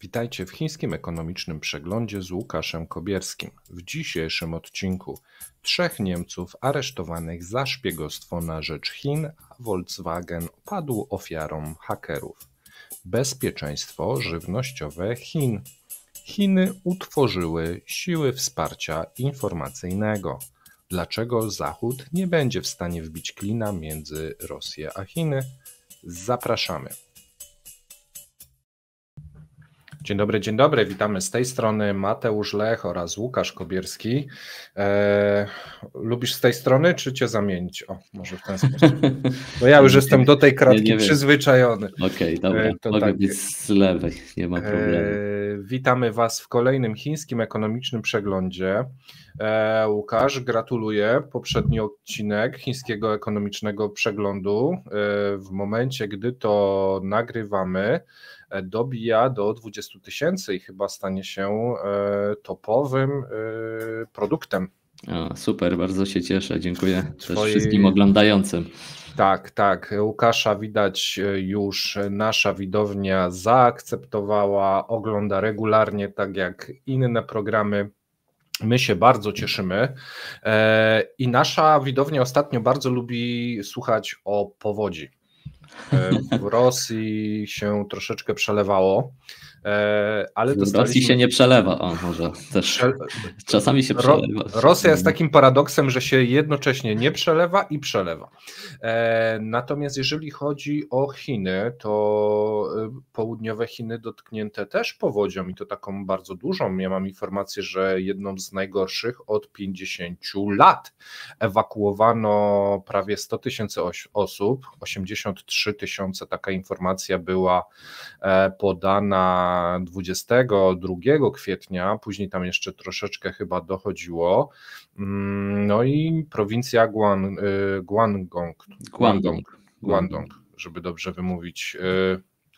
Witajcie w Chińskim Ekonomicznym Przeglądzie z Łukaszem Kobierskim. W dzisiejszym odcinku 3 Niemców aresztowanych za szpiegostwo na rzecz Chin, a Volkswagen padł ofiarą hakerów. Bezpieczeństwo żywnościowe Chin. Chiny utworzyły siły wsparcia informacyjnego. Dlaczego Zachód nie będzie w stanie wbić klina między Rosję a Chiny? Zapraszamy. Dzień dobry, witamy z tej strony Mateusz Lech oraz Łukasz Kobierski. Lubisz z tej strony, czy cię zamienić? O, może w ten sposób. Bo ja już jestem do tej kratki przyzwyczajony. Okej, dobra, mogę być z lewej, nie ma problemu. Witamy Was w kolejnym Chińskim Ekonomicznym Przeglądzie. Łukasz, gratuluję. Poprzedni odcinek Chińskiego Ekonomicznego Przeglądu w momencie, gdy to nagrywamy, dobija do 20 000 i chyba stanie się topowym produktem. Super, bardzo się cieszę, dziękuję też wszystkim oglądającym. Tak, Łukasza widać już, nasza widownia zaakceptowała, ogląda regularnie, tak jak inne programy. My się bardzo cieszymy i nasza widownia ostatnio bardzo lubi słuchać o powodzi. W Rosji się troszeczkę przelewało, ale w Rosji się nie przelewa, może też czasami się przelewa. Rosja jest takim paradoksem, że się jednocześnie nie przelewa i przelewa. Natomiast jeżeli chodzi o Chiny, to południowe Chiny dotknięte też powodzią i to taką bardzo dużą. Ja mam informację, że jedną z najgorszych od 50 lat. Ewakuowano prawie 100 000 osób, 83 000, taka informacja była podana 22 kwietnia, później tam jeszcze troszeczkę chyba dochodziło. No i prowincja Guangdong, żeby dobrze wymówić.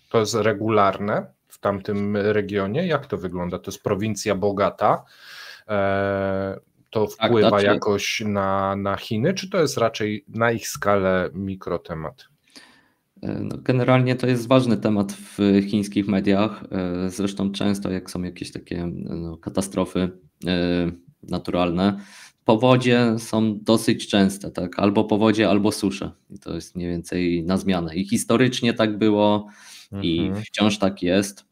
To jest regularne w tamtym regionie? Jak to wygląda? To jest prowincja bogata. To wpływa jakoś na Chiny, czy to jest raczej na ich skalę mikrotemat? No, generalnie to jest ważny temat w chińskich mediach. Zresztą często jak są jakieś takie katastrofy naturalne, powodzie są dosyć częste, tak? Albo powodzie, albo susze. I to jest mniej więcej na zmianę. I historycznie tak było i wciąż tak jest.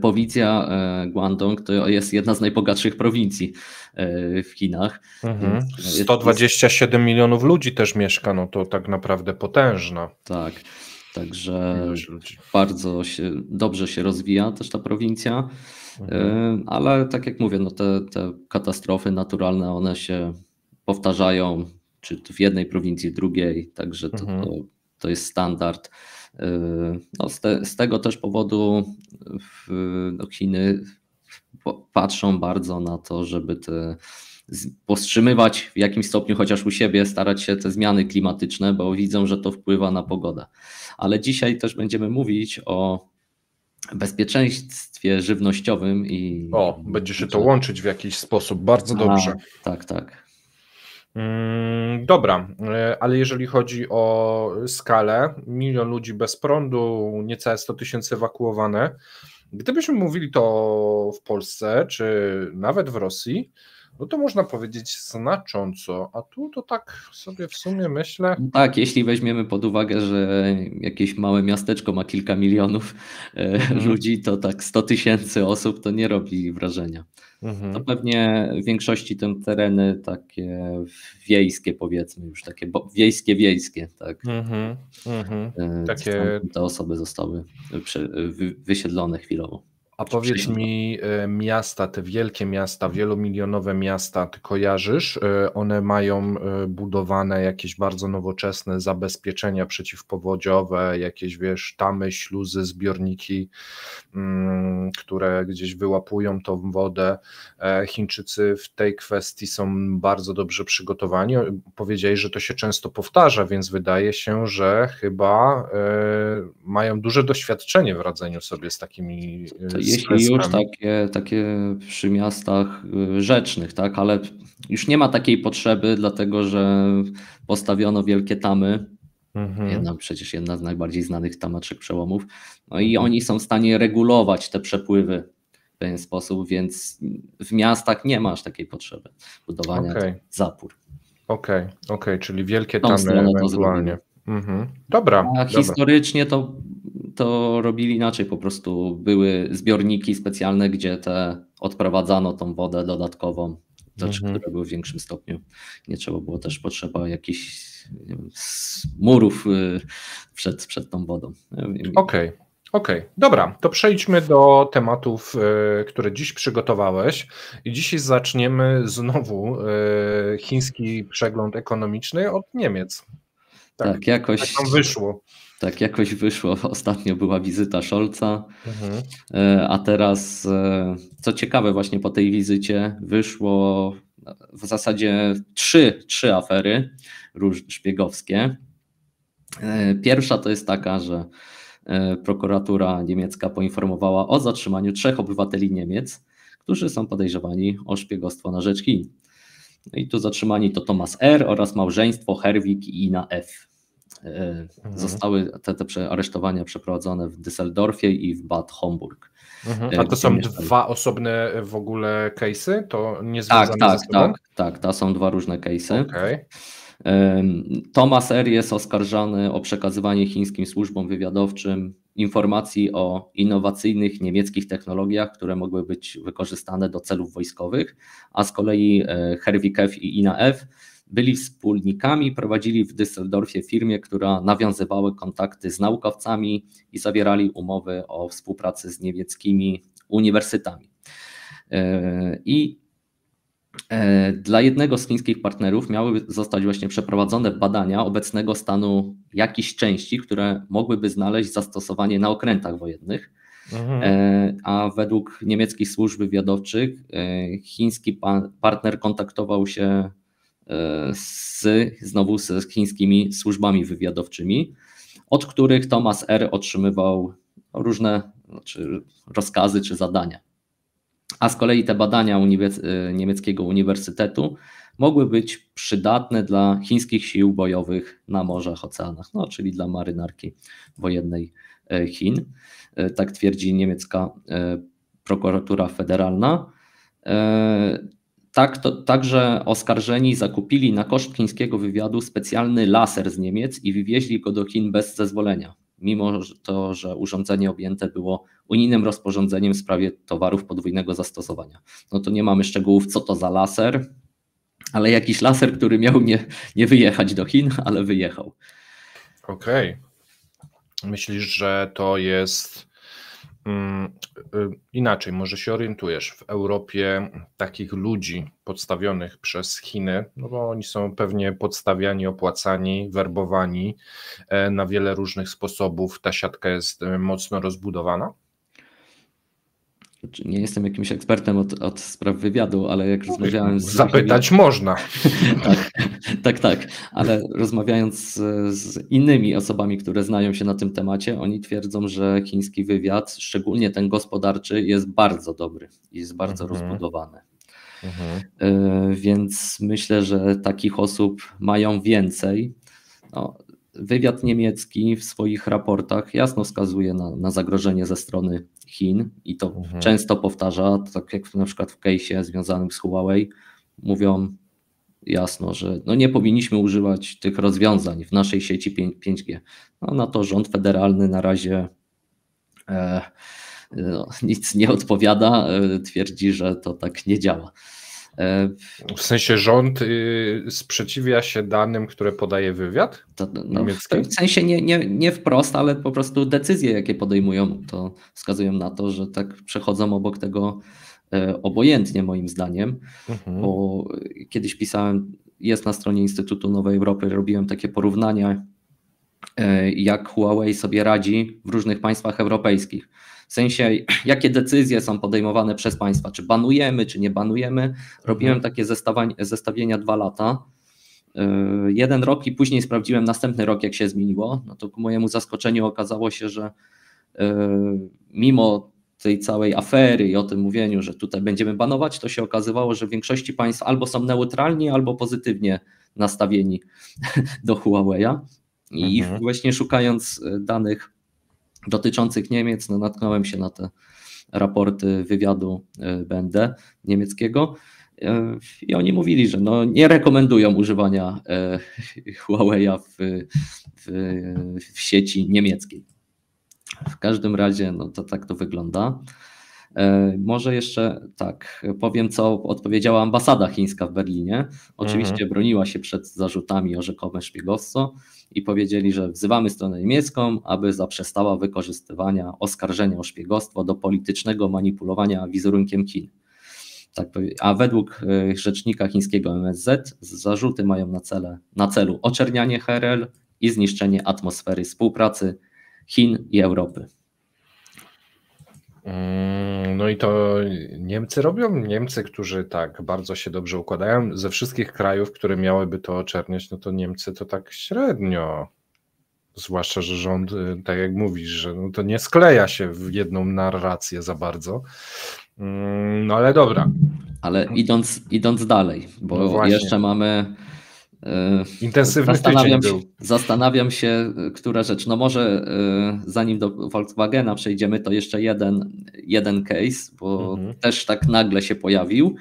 Prowincja Guangdong to jest jedna z najbogatszych prowincji w Chinach. 127 milionów ludzi też mieszka, no to tak naprawdę potężna. Tak, także bardzo dobrze się rozwija też ta prowincja, ale tak jak mówię, no te katastrofy naturalne, one się powtarzają, czy w jednej prowincji, w drugiej, także to jest standard. No z tego też powodu Chiny patrzą bardzo na to, żeby powstrzymywać w jakimś stopniu, chociaż u siebie, starać się te zmiany klimatyczne, bo widzą, że to wpływa na pogodę. Ale dzisiaj też będziemy mówić o bezpieczeństwie żywnościowym i... Będzie się to łączyć w jakiś sposób, bardzo dobrze. Tak. Dobra, ale jeżeli chodzi o skalę, 1 milion ludzi bez prądu, niecałe 100 000 ewakuowane. Gdybyśmy mówili to w Polsce, czy nawet w Rosji, no to można powiedzieć znacząco, a tu to tak sobie w sumie myślę. Tak, jeśli weźmiemy pod uwagę, że jakieś małe miasteczko ma kilka milionów ludzi, to tak 100 000 osób to nie robi wrażenia. To pewnie w większości te tereny takie wiejskie, powiedzmy już takie wiejskie, tak. Takie te osoby zostały wysiedlone chwilowo. A powiedz mi, miasta, te wielkie miasta, wielomilionowe miasta, ty kojarzysz? One mają budowane jakieś bardzo nowoczesne zabezpieczenia przeciwpowodziowe, jakieś tamy, śluzy, zbiorniki, które gdzieś wyłapują tą wodę. Chińczycy w tej kwestii są bardzo dobrze przygotowani. Powiedzieli, że to się często powtarza, więc wydaje się, że chyba mają duże doświadczenie w radzeniu sobie z takimi jeśli już takie przy miastach rzecznych, tak, ale już nie ma takiej potrzeby, dlatego że postawiono wielkie tamy Przecież jedna z najbardziej znanych temaczek przełomów. No i oni są w stanie regulować te przepływy w pewien sposób, więc w miastach nie masz takiej potrzeby budowania zapór. Okej, czyli wielkie tamy ewentualnie. Dobra. Historycznie to robili inaczej, po prostu były zbiorniki specjalne, gdzie odprowadzano tą wodę dodatkową, które były w większym stopniu. Nie trzeba było też potrzeba jakichś murów przed tą wodą. Okej, dobra, to przejdźmy do tematów, które dziś przygotowałeś i dzisiaj zaczniemy znowu chiński przegląd ekonomiczny od Niemiec. Tak, jakoś tam wyszło. Tak, jakoś wyszło. Ostatnio była wizyta Scholza, a teraz, co ciekawe, właśnie po tej wizycie wyszło w zasadzie trzy afery szpiegowskie. Pierwsza to jest taka, że prokuratura niemiecka poinformowała o zatrzymaniu 3 obywateli Niemiec, którzy są podejrzewani o szpiegostwo na rzecz Chin. I tu zatrzymani to Thomas R. oraz małżeństwo Herwig i Ina F. Zostały te aresztowania przeprowadzone w Düsseldorfie i w Bad Homburg. A to są 2 osobne w ogóle case'y? To nie związane ze sobą? Tak, to są 2 różne case'y. Thomas R. jest oskarżany o przekazywanie chińskim służbom wywiadowczym informacji o innowacyjnych niemieckich technologiach, które mogły być wykorzystane do celów wojskowych, a z kolei Herwig F. i Ina F. byli wspólnikami, prowadzili w Düsseldorfie firmę, która nawiązywała kontakty z naukowcami i zawierali umowy o współpracy z niemieckimi uniwersytetami. I dla jednego z chińskich partnerów miały zostać właśnie przeprowadzone badania obecnego stanu jakichś części, które mogłyby znaleźć zastosowanie na okrętach wojennych. A według niemieckich służb wywiadowczych chiński partner kontaktował się znowu z chińskimi służbami wywiadowczymi, od których Thomas R. otrzymywał różne rozkazy czy zadania. A z kolei te badania niemieckiego uniwersytetu mogły być przydatne dla chińskich sił bojowych na morzach, oceanach, czyli dla marynarki wojennej Chin. Tak twierdzi niemiecka prokuratura federalna. Także oskarżeni zakupili na koszt chińskiego wywiadu specjalny laser z Niemiec i wywieźli go do Chin bez zezwolenia, mimo to, że urządzenie objęte było unijnym rozporządzeniem w sprawie towarów podwójnego zastosowania. No to nie mamy szczegółów, co to za laser, ale jakiś laser, który miał nie wyjechać do Chin, ale wyjechał. Okej. Myślisz, że to jest inaczej, może się orientujesz, w Europie takich ludzi podstawionych przez Chiny, no bo oni są pewnie podstawiani, opłacani, werbowani na wiele różnych sposobów, ta siatka jest mocno rozbudowana? Nie jestem jakimś ekspertem od spraw wywiadu, ale jak rozmawiałem z... Zapytać można. Tak, ale rozmawiając z innymi osobami, które znają się na tym temacie, oni twierdzą, że chiński wywiad, szczególnie ten gospodarczy, jest bardzo dobry i jest bardzo rozbudowany. Więc myślę, że takich osób mają więcej. Wywiad niemiecki w swoich raportach jasno wskazuje na zagrożenie ze strony Chin i to często powtarza, tak jak na przykład w case'ie związanym z Huawei, mówią jasno, że nie powinniśmy używać tych rozwiązań w naszej sieci 5G. Na to rząd federalny na razie nic nie odpowiada, twierdzi, że to tak nie działa. W sensie rząd sprzeciwia się danym, które podaje wywiad niemiecki? W sensie nie wprost, ale po prostu decyzje, jakie podejmują, to wskazują na to, że tak przechodzą obok tego obojętnie, moim zdaniem. Bo kiedyś pisałem, jest na stronie Instytutu Nowej Europy, robiłem takie porównania, jak Huawei sobie radzi w różnych państwach europejskich. W sensie, jakie decyzje są podejmowane przez państwa, czy banujemy, czy nie banujemy. Robiłem takie zestawienia 2 lata. 1 rok i później sprawdziłem następny rok, jak się zmieniło. No to ku mojemu zaskoczeniu okazało się, że mimo tej całej afery i o tym mówieniu, że tutaj będziemy banować, to się okazywało, że w większości państw albo są neutralni, albo pozytywnie nastawieni do Huawei'a. I właśnie szukając danych dotyczących Niemiec, no natknąłem się na te raporty wywiadu BND niemieckiego i oni mówili, że no nie rekomendują używania Huawei'a w sieci niemieckiej. W każdym razie no to tak to wygląda. Może jeszcze tak powiem, co odpowiedziała ambasada chińska w Berlinie. Oczywiście broniła się przed zarzutami o rzekome szpiegostwo i powiedzieli, że wzywamy stronę niemiecką, aby zaprzestała wykorzystywania oskarżenia o szpiegostwo do politycznego manipulowania wizerunkiem Chin. Tak, a według rzecznika chińskiego MSZ zarzuty mają na celu oczernianie HRL i zniszczenie atmosfery współpracy Chin i Europy. No i to Niemcy robią? Niemcy, którzy tak bardzo się dobrze układają, ze wszystkich krajów, które miałyby to oczerniać, no to Niemcy to tak średnio. Zwłaszcza, że rząd, tak jak mówisz, że no to nie skleja się w jedną narrację za bardzo. No ale dobra. Ale idąc dalej, bo no jeszcze mamy... Intensywny tydzień był. Zastanawiam się, która rzecz. No może zanim do Volkswagena przejdziemy, to jeszcze jeden case, bo też tak nagle się pojawił,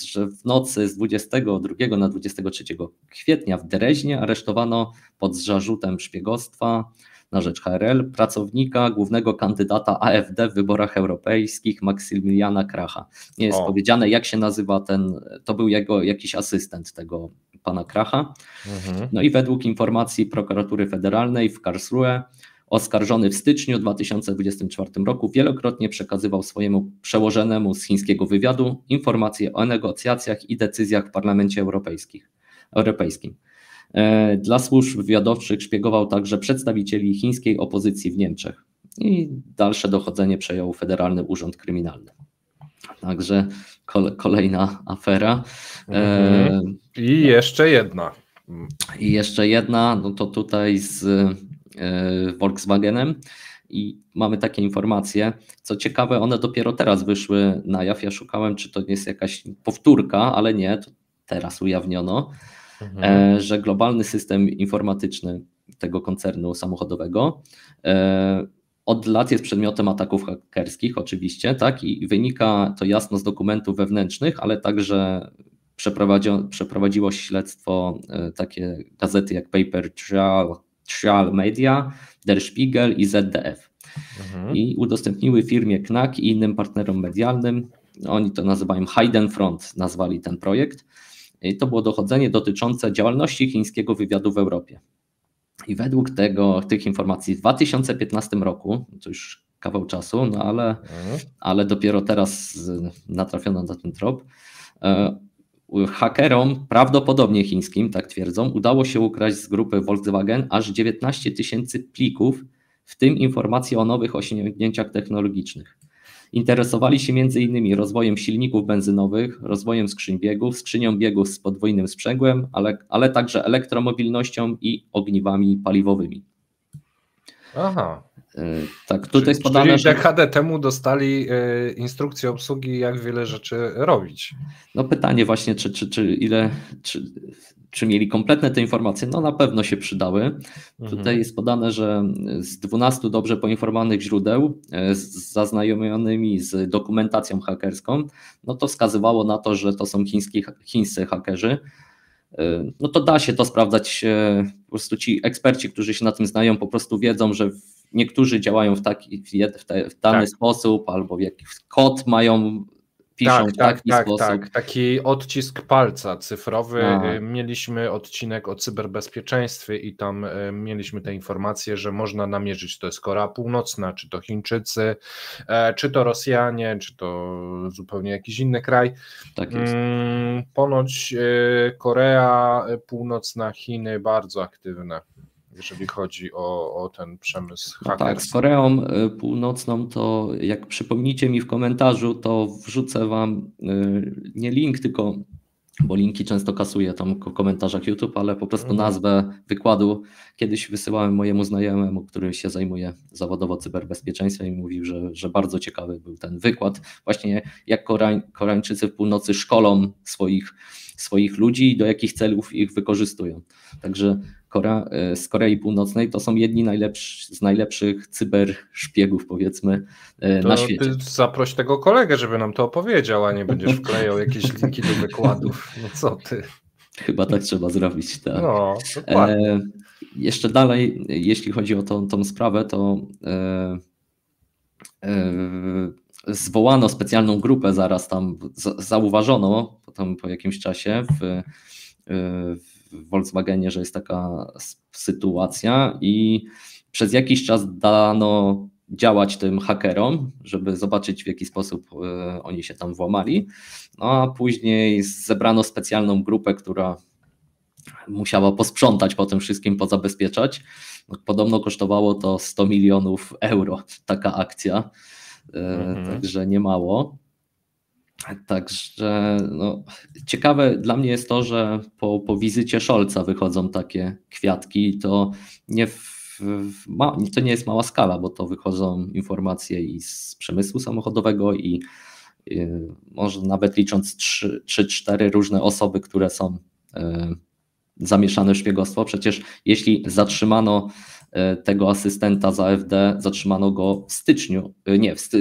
że w nocy z 22 na 23 kwietnia w Dreźnie aresztowano pod zarzutem szpiegostwa na rzecz HRL pracownika głównego kandydata AfD w wyborach europejskich Maksymiliana Kracha. Nie jest powiedziane, jak się nazywa to był jego jakiś asystent tego pana Kracha. No i według informacji prokuratury federalnej w Karlsruhe oskarżony w styczniu 2024 roku wielokrotnie przekazywał swojemu przełożonemu z chińskiego wywiadu informacje o negocjacjach i decyzjach w Parlamencie Europejskim. Dla służb wywiadowczych szpiegował także przedstawicieli chińskiej opozycji w Niemczech i dalsze dochodzenie przejął Federalny Urząd Kryminalny. Także kolejna afera. I jeszcze jedna. No to tutaj z Volkswagenem i mamy takie informacje. Co ciekawe, one dopiero teraz wyszły na jaw. Ja szukałem, czy to jest jakaś powtórka, ale nie, to teraz ujawniono, że globalny system informatyczny tego koncernu samochodowego od lat jest przedmiotem ataków hakerskich oczywiście, tak, i wynika to jasno z dokumentów wewnętrznych, ale także przeprowadziło śledztwo takie gazety jak Paper Trail Media, Der Spiegel i ZDF. I udostępniły firmie Knack i innym partnerom medialnym, oni to nazywają Hidden Front, nazwali ten projekt. I to było dochodzenie dotyczące działalności chińskiego wywiadu w Europie. I według tych informacji w 2015 roku, to już kawał czasu, no ale dopiero teraz natrafiono na ten trop, hakerom, prawdopodobnie chińskim, tak twierdzą, udało się ukraść z grupy Volkswagen aż 19 000 plików, w tym informacje o nowych osiągnięciach technologicznych. Interesowali się m.in. rozwojem silników benzynowych, rozwojem skrzyń biegów, skrzynią biegów z podwójnym sprzęgłem, ale także elektromobilnością i ogniwami paliwowymi. Aha. Tak, tutaj jest podane, że DHD temu dostali instrukcję obsługi, jak wiele rzeczy robić. No pytanie właśnie, czy mieli kompletne te informacje? No na pewno się przydały. Tutaj jest podane, że z 12 dobrze poinformowanych źródeł zaznajomionymi z dokumentacją hakerską, no to wskazywało na to, że to są chińscy hakerzy. No to da się to sprawdzać, po prostu ci eksperci, którzy się na tym znają, po prostu wiedzą, że niektórzy działają w dany sposób, albo jakiś kod piszą w taki sposób. Tak, taki odcisk palca cyfrowy. Mieliśmy odcinek o cyberbezpieczeństwie i tam mieliśmy te informacje, że można namierzyć, to jest Korea Północna, czy to Chińczycy, czy to Rosjanie, czy to zupełnie jakiś inny kraj. Tak jest. Ponoć Korea Północna, Chiny bardzo aktywne, jeżeli chodzi o ten przemysł hakerski. Tak, z Koreą Północną to jak przypomnicie mi w komentarzu, to wrzucę wam nie link, tylko, bo linki często kasuję tam w komentarzach YouTube, ale po prostu nazwę wykładu. Kiedyś wysyłałem mojemu znajomemu, który się zajmuje zawodowo cyberbezpieczeństwem i mówił, że bardzo ciekawy był ten wykład. Właśnie jak Koreańczycy w północy szkolą swoich ludzi i do jakich celów ich wykorzystują. Także z Korei Północnej to są jedni z najlepszych cyberszpiegów, powiedzmy, na świecie. Ty zaproś tego kolegę, żeby nam to opowiedział, a nie będziesz wklejał jakieś linki do wykładów. No co ty? Chyba tak trzeba zrobić. Tak. No, dokładnie. Jeszcze dalej, jeśli chodzi o tą sprawę, to zwołano specjalną grupę, zaraz tam zauważono potem po jakimś czasie w Volkswagenie, że jest taka sytuacja i przez jakiś czas dano działać tym hakerom, żeby zobaczyć, w jaki sposób oni się tam włamali. No a później zebrano specjalną grupę, która musiała posprzątać po tym wszystkim, pozabezpieczać. Podobno kosztowało to 100 milionów euro, taka akcja, także nie mało. Także no, ciekawe dla mnie jest to, że po wizycie Scholza wychodzą takie kwiatki. To nie jest mała skala, bo to wychodzą informacje i z przemysłu samochodowego i może nawet licząc 3-4 różne osoby, które są zamieszane w szpiegostwo. Przecież jeśli zatrzymano tego asystenta z AfD, zatrzymano go w styczniu,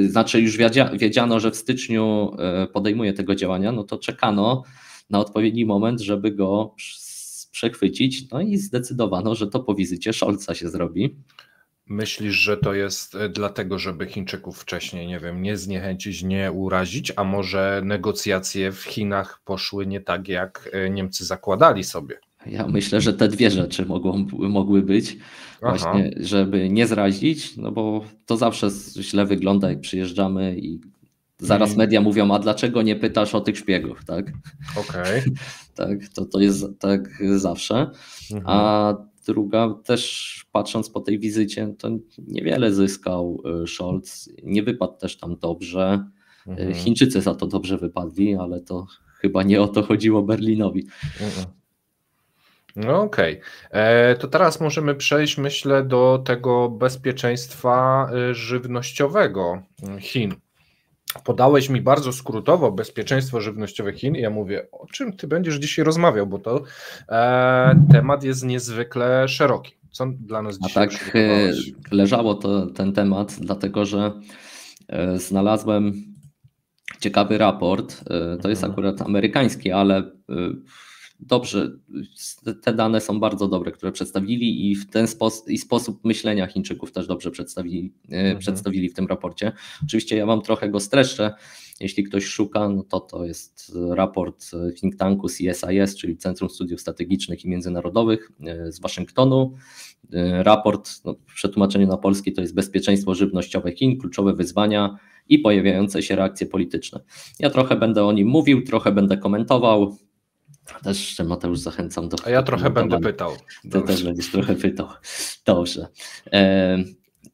znaczy już wiedziano, że w styczniu podejmuje tego działania, no to czekano na odpowiedni moment, żeby go przechwycić, no i zdecydowano, że to po wizycie Scholza się zrobi. Myślisz, że to jest dlatego, żeby Chińczyków wcześniej, nie wiem, nie zniechęcić, nie urazić, a może negocjacje w Chinach poszły nie tak, jak Niemcy zakładali sobie? Ja myślę, że te dwie rzeczy mogły być. Właśnie, żeby nie zrazić, no bo to zawsze źle wygląda, jak przyjeżdżamy i zaraz media mówią, a dlaczego nie pytasz o tych szpiegów, tak? Okej. Tak, to jest tak zawsze. A druga, też patrząc po tej wizycie, to niewiele zyskał Scholz, nie wypadł też tam dobrze. Chińczycy za to dobrze wypadli, ale to chyba nie o to chodziło Berlinowi. No okej. To teraz możemy przejść, myślę, do tego bezpieczeństwa żywnościowego Chin. Podałeś mi bardzo skrótowo bezpieczeństwo żywnościowe Chin i ja mówię, o czym ty będziesz dzisiaj rozmawiał, bo to temat jest niezwykle szeroki. Co dla nas dzisiaj przygotowałeś? Leżało ten temat, dlatego że znalazłem ciekawy raport. To jest akurat amerykański, ale dobrze, te dane są bardzo dobre, które przedstawili i w ten sposób myślenia Chińczyków też dobrze przedstawili w tym raporcie. Oczywiście ja wam trochę go streszczę, jeśli ktoś szuka, no to jest raport think tanku CSIS, czyli Centrum Studiów Strategicznych i Międzynarodowych z Waszyngtonu. Raport, w przetłumaczeniu na polski, to jest bezpieczeństwo żywnościowe Chin, kluczowe wyzwania i pojawiające się reakcje polityczne. Ja trochę będę o nim mówił, trochę będę komentował. Też jeszcze, Mateusz, zachęcam do... A ja trochę będę pytał. Ty też będziesz trochę pytał. Dobrze.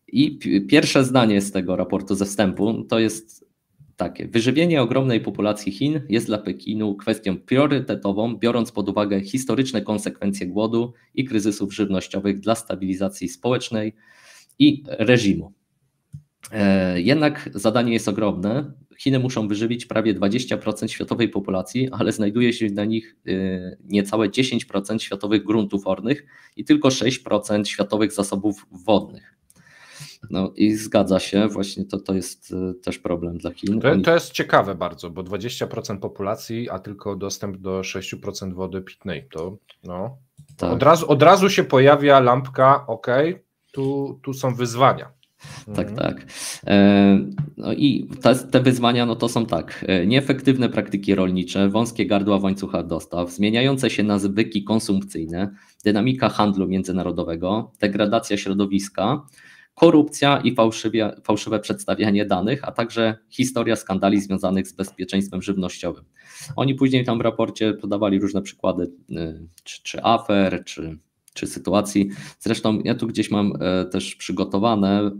I pierwsze zdanie z tego raportu ze wstępu to jest takie. Wyżywienie ogromnej populacji Chin jest dla Pekinu kwestią priorytetową, biorąc pod uwagę historyczne konsekwencje głodu i kryzysów żywnościowych dla stabilizacji społecznej i reżimu. Jednak zadanie jest ogromne. Chiny muszą wyżywić prawie 20% światowej populacji, ale znajduje się na nich niecałe 10% światowych gruntów ornych i tylko 6% światowych zasobów wodnych. No i zgadza się, właśnie to jest też problem dla Chin. To jest ciekawe bardzo, bo 20% populacji, a tylko dostęp do 6% wody pitnej. To no, tak. Od razu się pojawia lampka, tu są wyzwania. Tak. No i te wyzwania no to są tak, nieefektywne praktyki rolnicze, wąskie gardła w łańcuchach dostaw, zmieniające się nawyki konsumpcyjne, dynamika handlu międzynarodowego, degradacja środowiska, korupcja i fałszywe przedstawianie danych, a także historia skandali związanych z bezpieczeństwem żywnościowym. Oni później tam w raporcie podawali różne przykłady, czy afer, czy sytuacji. Zresztą ja tu gdzieś mam też przygotowane,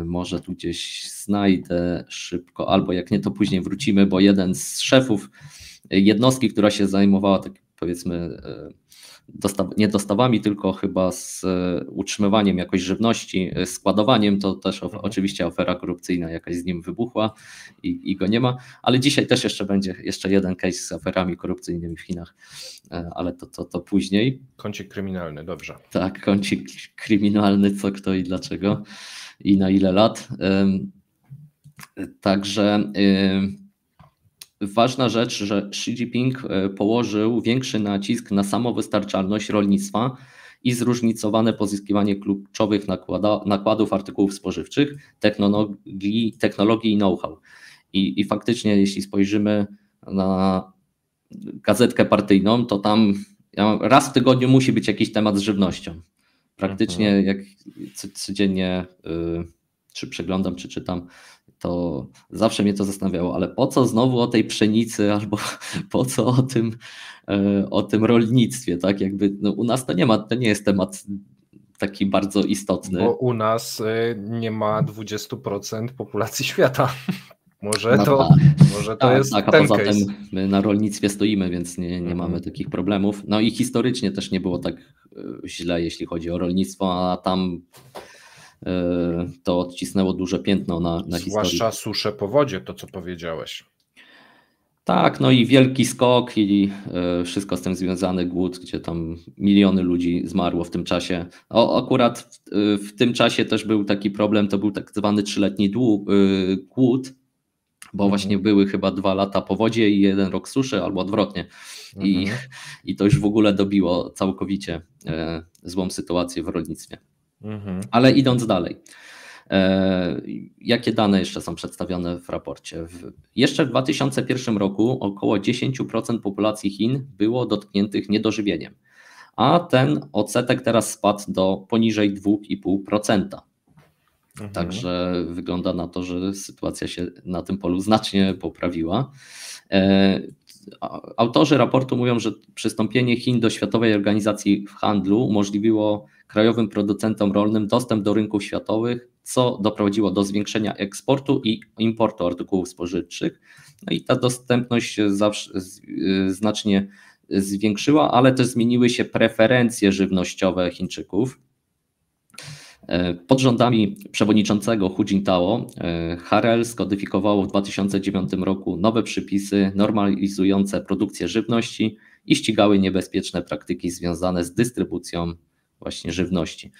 może tu gdzieś znajdę szybko, albo jak nie, to później wrócimy, bo jeden z szefów jednostki, która się zajmowała powiedzmy nie dostawami, tylko chyba z utrzymywaniem jakoś żywności, składowaniem, to też oczywiście afera korupcyjna jakaś z nim wybuchła i go nie ma, ale dzisiaj też jeszcze będzie jeden case z aferami korupcyjnymi w Chinach, ale to później. Kącik kryminalny, dobrze. Tak, kącik kryminalny, co, kto i dlaczego i na ile lat. Także ważna rzecz, że Xi Jinping położył większy nacisk na samowystarczalność rolnictwa i zróżnicowane pozyskiwanie kluczowych nakładów artykułów spożywczych, technologii i know-how. I faktycznie, jeśli spojrzymy na gazetkę partyjną, to tam raz w tygodniu musi być jakiś temat z żywnością. Praktycznie jak codziennie czy przeglądam, czy czytam, to zawsze mnie to zastanawiało, ale po co znowu o tej pszenicy, albo po co o tym rolnictwie, tak? Jakby u nas to nie jest temat taki bardzo istotny. Bo u nas nie ma 20% populacji świata. Może to jest tak, a ten poza case. tym my na rolnictwie stoimy, więc nie mamy takich problemów. No i historycznie też nie było tak źle, jeśli chodzi o rolnictwo, a tam to odcisnęło duże piętno na historii. Zwłaszcza susze, powodzie, to co powiedziałeś. Tak, no i wielki skok i wszystko z tym związany, głód, gdzie tam miliony ludzi zmarło w tym czasie. Akurat w tym czasie też był taki problem, to był tak zwany 3-letni głód, bo właśnie były chyba 2 lata powodzie i 1 rok suszy, albo odwrotnie. I to już w ogóle dobiło całkowicie złą sytuację w rolnictwie. Ale idąc dalej, jakie dane jeszcze są przedstawione w raporcie? Jeszcze w 2001 roku około 10% populacji Chin było dotkniętych niedożywieniem, a ten odsetek teraz spadł do poniżej 2,5%. Także wygląda na to, że sytuacja się na tym polu znacznie poprawiła. Autorzy raportu mówią, że przystąpienie Chin do Światowej Organizacji Handlu umożliwiło krajowym producentom rolnym dostęp do rynków światowych, co doprowadziło do zwiększenia eksportu i importu artykułów spożywczych. No i ta dostępność znacznie zwiększyła, ale też zmieniły się preferencje żywnościowe Chińczyków. Pod rządami przewodniczącego Hu Jintao HRL skodyfikowało w 2009 roku nowe przepisy normalizujące produkcję żywności i ścigały niebezpieczne praktyki związane z dystrybucją właśnie żywności.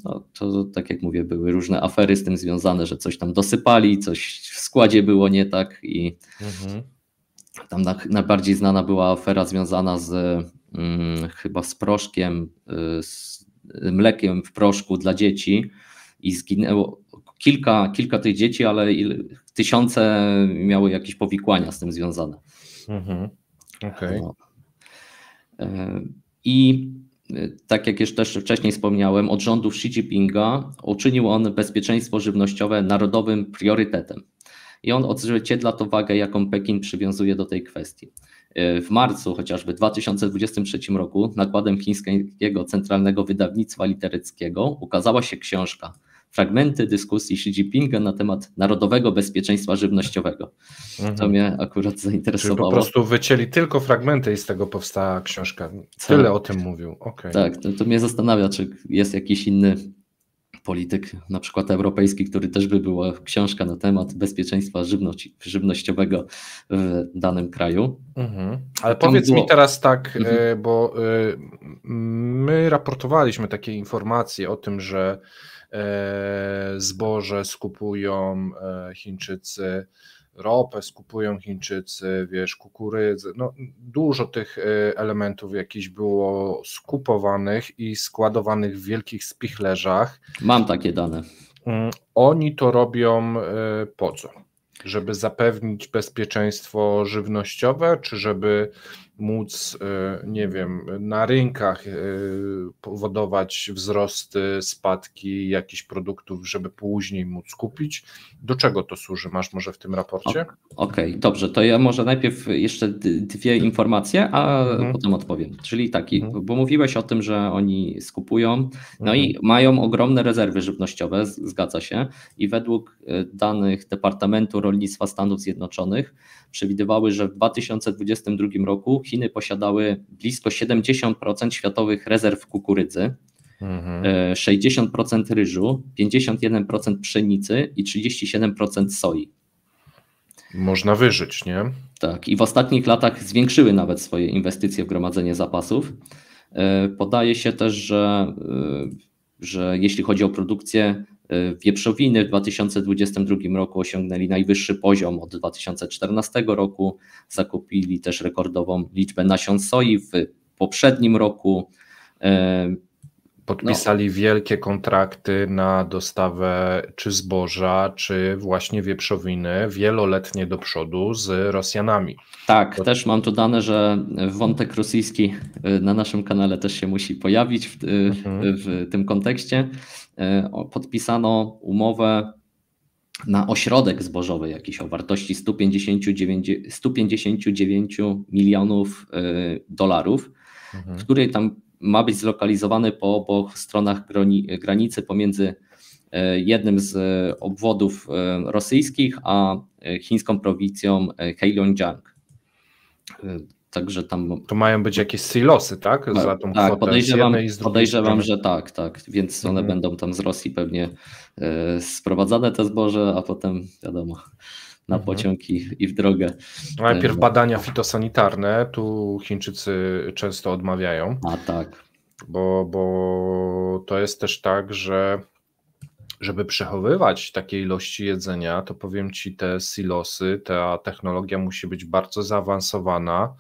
No, to tak jak mówię, były różne afery z tym związane, że coś tam dosypali, coś w składzie było nie tak i tam najbardziej znana była afera związana chyba z proszkiem, z mlekiem w proszku dla dzieci i zginęło kilka tych dzieci, ale tysiące miały jakieś powikłania z tym związane. Okay. No. I tak jak już też wcześniej wspomniałem, od rządów Xi Jinpinga uczynił on bezpieczeństwo żywnościowe narodowym priorytetem. I on odzwierciedla to wagę, jaką Pekin przywiązuje do tej kwestii. W marcu chociażby 2023 roku nakładem chińskiego Centralnego Wydawnictwa Literackiego ukazała się książka Fragmenty dyskusji Xi Jinpinga na temat narodowego bezpieczeństwa żywnościowego. To mnie akurat zainteresowało. Czyli po prostu wycięli tylko fragmenty i z tego powstała książka. Tyle o tym mówił. Okay. Tak, to mnie zastanawia, czy jest jakiś inny polityk, na przykład europejski, który też by była książka na temat bezpieczeństwa żywnościowego w danym kraju. Ale powiedz mi teraz tak, bo my raportowaliśmy takie informacje o tym, że zboże skupują Chińczycy, ropę skupują Chińczycy, wiesz, kukurydzę, no dużo tych elementów jakichś było skupowanych i składowanych w wielkich spichlerzach. Mam takie dane. Oni to robią po co? Żeby zapewnić bezpieczeństwo żywnościowe, czy żeby móc, nie wiem, na rynkach powodować wzrosty, spadki jakichś produktów, żeby później móc kupić? Do czego to służy? Masz może w tym raporcie? Okej, dobrze, to ja może najpierw jeszcze 2 informacje, a potem odpowiem. Czyli taki, bo mówiłeś o tym, że oni skupują, no i mają ogromne rezerwy żywnościowe, zgadza się, i według danych Departamentu Rolnictwa Stanów Zjednoczonych przewidywały, że w 2022 roku Chiny posiadały blisko 70% światowych rezerw kukurydzy, 60% ryżu, 51% pszenicy i 37% soi. Można wyżyć, nie? Tak, i w ostatnich latach zwiększyły nawet swoje inwestycje w gromadzenie zapasów. Podaje się też, że jeśli chodzi o produkcję wieprzowiny, w 2022 roku osiągnęli najwyższy poziom od 2014 roku. Zakupili też rekordową liczbę nasion soi w poprzednim roku. Podpisali wielkie kontrakty na dostawę czy zboża, czy właśnie wieprzowiny wieloletnie do przodu z Rosjanami. Tak, też mam tu dane, że wątek rosyjski na naszym kanale też się musi pojawić w tym kontekście. Podpisano umowę na ośrodek zbożowy jakiś o wartości 159 milionów dolarów, który tam ma być zlokalizowany po obu stronach granicy pomiędzy jednym z obwodów rosyjskich a chińską prowincją Heilongjiang. Także tam. To mają być jakieś silosy, tak? Za tą kwotę podejrzewam, że tak. Więc one będą tam z Rosji pewnie sprowadzane te zboże, a potem wiadomo na pociąg i w drogę. Najpierw badania fitosanitarne, tu Chińczycy często odmawiają. A tak. Bo to jest też tak, że żeby przechowywać takie ilości jedzenia, to powiem Ci, te silosy, ta technologia musi być bardzo zaawansowana,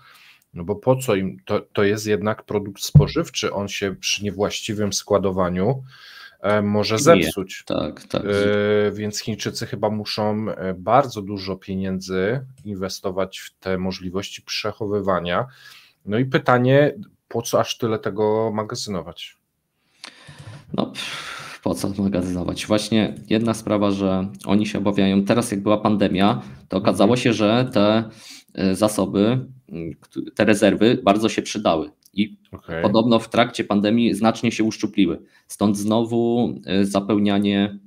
no bo po co im, to jest jednak produkt spożywczy, on się przy niewłaściwym składowaniu może zepsuć. Tak. Więc Chińczycy chyba muszą bardzo dużo pieniędzy inwestować w te możliwości przechowywania. No i pytanie, po co aż tyle tego magazynować? No, po co magazynować? Właśnie jedna sprawa, że oni się obawiają, teraz jak była pandemia, to okazało się, że te zasoby, te rezerwy bardzo się przydały i podobno w trakcie pandemii znacznie się uszczupliły. Stąd znowu zapełnianie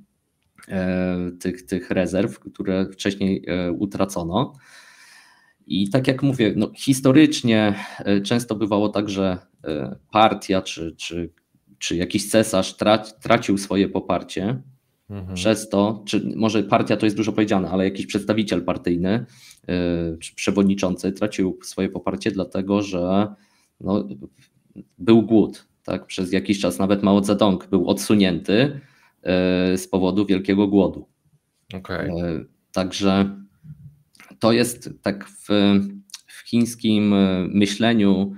tych rezerw, które wcześniej utracono. I tak jak mówię, no, historycznie często bywało tak, że partia czy jakiś cesarz tracił swoje poparcie przez to, czy może partia to jest dużo powiedziane, ale jakiś przedstawiciel partyjny czy przewodniczący tracił swoje poparcie dlatego, że no, był głód. Tak? Przez jakiś czas nawet Mao Zedong był odsunięty z powodu wielkiego głodu. Także to jest tak w chińskim myśleniu,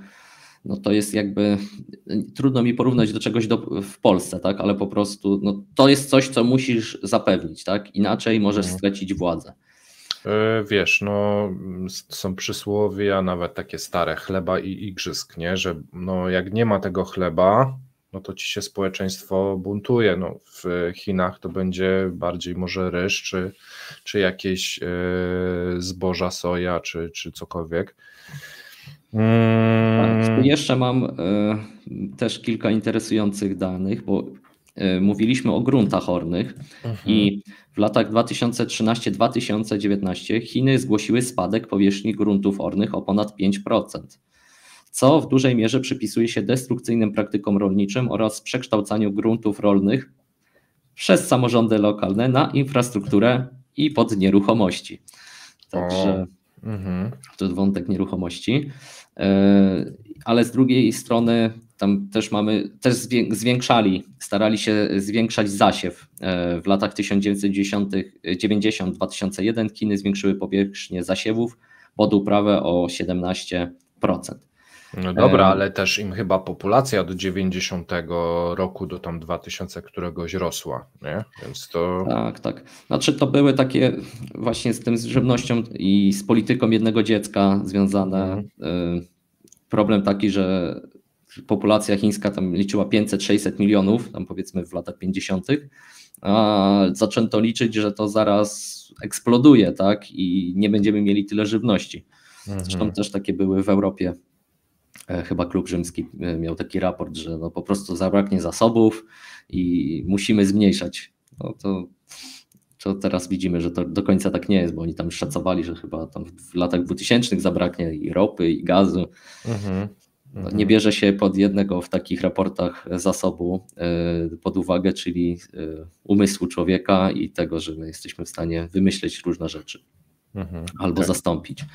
no to jest jakby, trudno mi porównać do czegoś w Polsce, tak? Ale po prostu no, to jest coś, co musisz zapewnić, tak? Inaczej możesz stracić władzę. Wiesz, no są przysłowie, a nawet takie stare, chleba i igrzysk, nie? Że no, jak nie ma tego chleba, no to ci się społeczeństwo buntuje. No, w Chinach to będzie bardziej może ryż, czy jakieś zboża, soja, czy cokolwiek. Tak, jeszcze mam też kilka interesujących danych, bo mówiliśmy o gruntach ornych i w latach 2013-2019 Chiny zgłosiły spadek powierzchni gruntów ornych o ponad 5%, co w dużej mierze przypisuje się destrukcyjnym praktykom rolniczym oraz przekształcaniu gruntów rolnych przez samorządy lokalne na infrastrukturę i pod nieruchomości. Także to wątek nieruchomości. Ale z drugiej strony tam też starali się zwiększać zasiew. W latach 1990-2001 Chiny zwiększyły powierzchnię zasiewów pod uprawę o 17%. No dobra, ale też im chyba populacja do 90 roku do tam 2000 któregoś rosła, nie? Więc to... Tak. Znaczy to były takie właśnie z tym z żywnością i z polityką jednego dziecka związane. Problem taki, że populacja chińska tam liczyła 500-600 milionów, tam powiedzmy w latach 50., a zaczęto liczyć, że to zaraz eksploduje, tak? I nie będziemy mieli tyle żywności. Zresztą też takie były w Europie. Chyba Klub Rzymski miał taki raport, że no po prostu zabraknie zasobów i musimy zmniejszać. No to to teraz widzimy, że to do końca tak nie jest, bo oni tam szacowali, że chyba tam w latach 2000 zabraknie i ropy, i gazu. Nie bierze się pod jednego w takich raportach zasobu pod uwagę, czyli umysłu człowieka i tego, że my jesteśmy w stanie wymyśleć różne rzeczy albo zastąpić.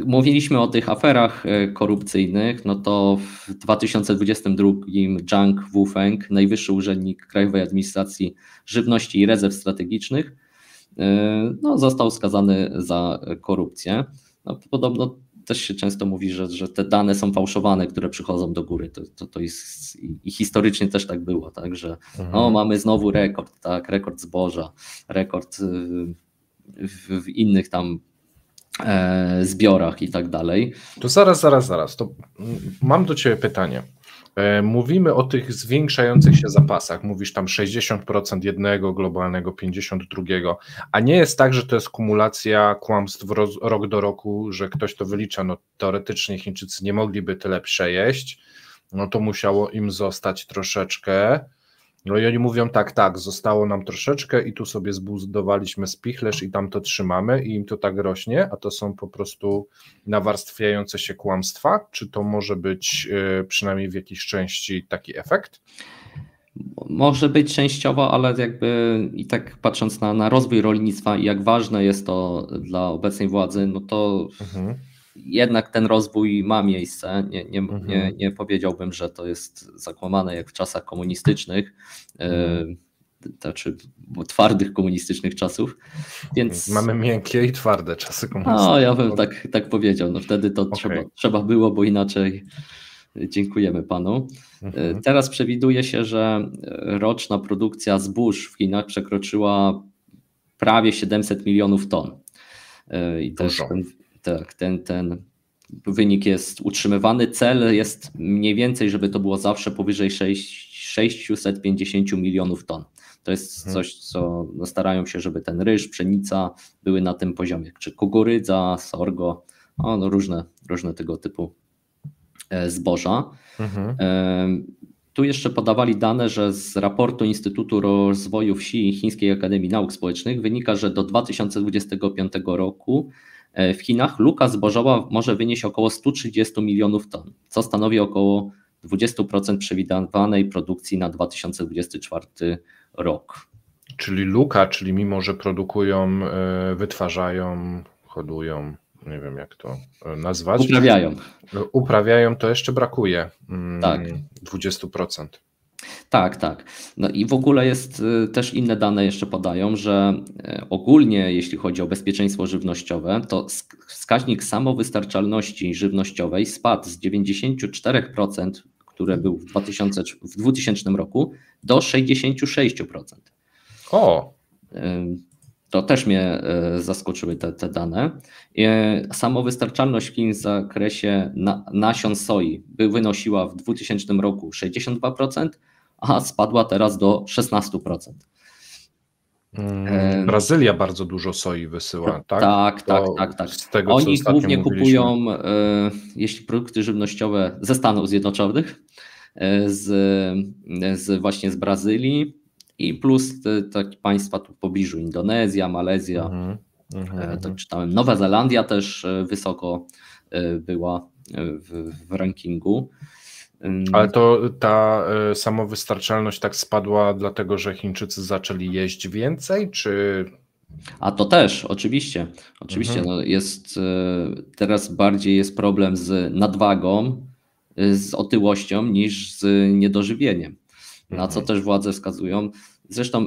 Mówiliśmy o tych aferach korupcyjnych, no to w 2022 Zhang Wufeng, najwyższy urzędnik Krajowej Administracji Żywności i Rezerw Strategicznych, no, został skazany za korupcję. No, podobno też się często mówi, że te dane są fałszowane, które przychodzą do góry. To jest i historycznie też tak było, tak, że no, mamy znowu rekord, tak, rekord zboża, rekord w innych tam zbiorach i tak dalej. To zaraz. To mam do Ciebie pytanie. Mówimy o tych zwiększających się zapasach. Mówisz tam 60% jednego globalnego, 50% drugiego. A nie jest tak, że to jest kumulacja kłamstw rok do roku, że ktoś to wylicza. No, teoretycznie Chińczycy nie mogliby tyle przejeść, no to musiało im zostać troszeczkę. No i oni mówią tak, zostało nam troszeczkę i tu sobie zbudowaliśmy spichlerz i tam to trzymamy i im to tak rośnie, a to są po prostu nawarstwiające się kłamstwa? Czy to może być przynajmniej w jakiejś części taki efekt? Może być częściowo, ale jakby i tak patrząc na rozwój rolnictwa i jak ważne jest to dla obecnej władzy, no to jednak ten rozwój ma miejsce. Nie powiedziałbym, że to jest zakłamane jak w czasach komunistycznych, znaczy twardych komunistycznych czasów. Więc mamy miękkie i twarde czasy komunistyczne. No, ja bym tak powiedział. No wtedy to trzeba było, bo inaczej dziękujemy panu. Teraz przewiduje się, że roczna produkcja zbóż w Chinach przekroczyła prawie 700 milionów ton. I też ten wynik jest utrzymywany. Cel jest mniej więcej, żeby to było zawsze powyżej 650 milionów ton. To jest coś, co no, starają się, żeby ten ryż, pszenica były na tym poziomie. Czy kukurydza, sorgo, no różne tego typu zboża. Tu jeszcze podawali dane, że z raportu Instytutu Rozwoju Wsi i Chińskiej Akademii Nauk Społecznych wynika, że do 2025 roku w Chinach luka zbożowa może wynieść około 130 milionów ton, co stanowi około 20% przewidywanej produkcji na 2024 rok. Czyli luka, czyli mimo, że produkują, wytwarzają, hodują, nie wiem jak to nazwać. Uprawiają, to jeszcze brakuje 20%. Tak. No i w ogóle jest też inne dane jeszcze podają, że ogólnie jeśli chodzi o bezpieczeństwo żywnościowe, to wskaźnik samowystarczalności żywnościowej spadł z 94%, które był w 2000 roku, do 66%. O! To też mnie zaskoczyły te dane. Samowystarczalność Chin w zakresie nasion soi wynosiła w 2000 roku 62%, a spadła teraz do 16%. Brazylia bardzo dużo soi wysyła, tak? Tak. Z tego, Oni głównie kupują, jeśli produkty żywnościowe ze Stanów Zjednoczonych, właśnie z Brazylii i plus takie państwa tu w pobliżu, Indonezja, Malezja, tak czytałem, Nowa Zelandia też wysoko była w rankingu. Ale to ta samowystarczalność tak spadła dlatego, że Chińczycy zaczęli jeść więcej, czy... A to też, oczywiście. No jest, teraz bardziej jest problem z nadwagą, z otyłością niż z niedożywieniem, na co też władze wskazują. Zresztą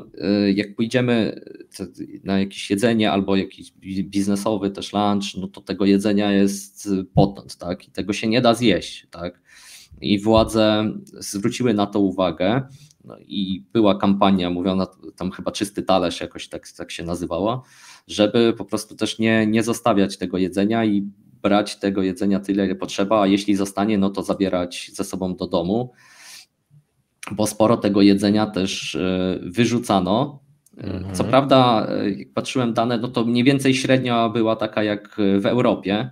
jak pójdziemy na jakieś jedzenie albo jakiś biznesowy też lunch, no to tego jedzenia jest potąd, tak? I tego się nie da zjeść, tak? I władze zwróciły na to uwagę, no i była kampania mówiona, tam chyba czysty talerz jakoś tak się nazywała, żeby po prostu też nie zostawiać tego jedzenia i brać tego jedzenia tyle, ile potrzeba, a jeśli zostanie, no to zabierać ze sobą do domu, bo sporo tego jedzenia też wyrzucano. Co prawda, jak patrzyłem dane, no to mniej więcej średnia była taka jak w Europie,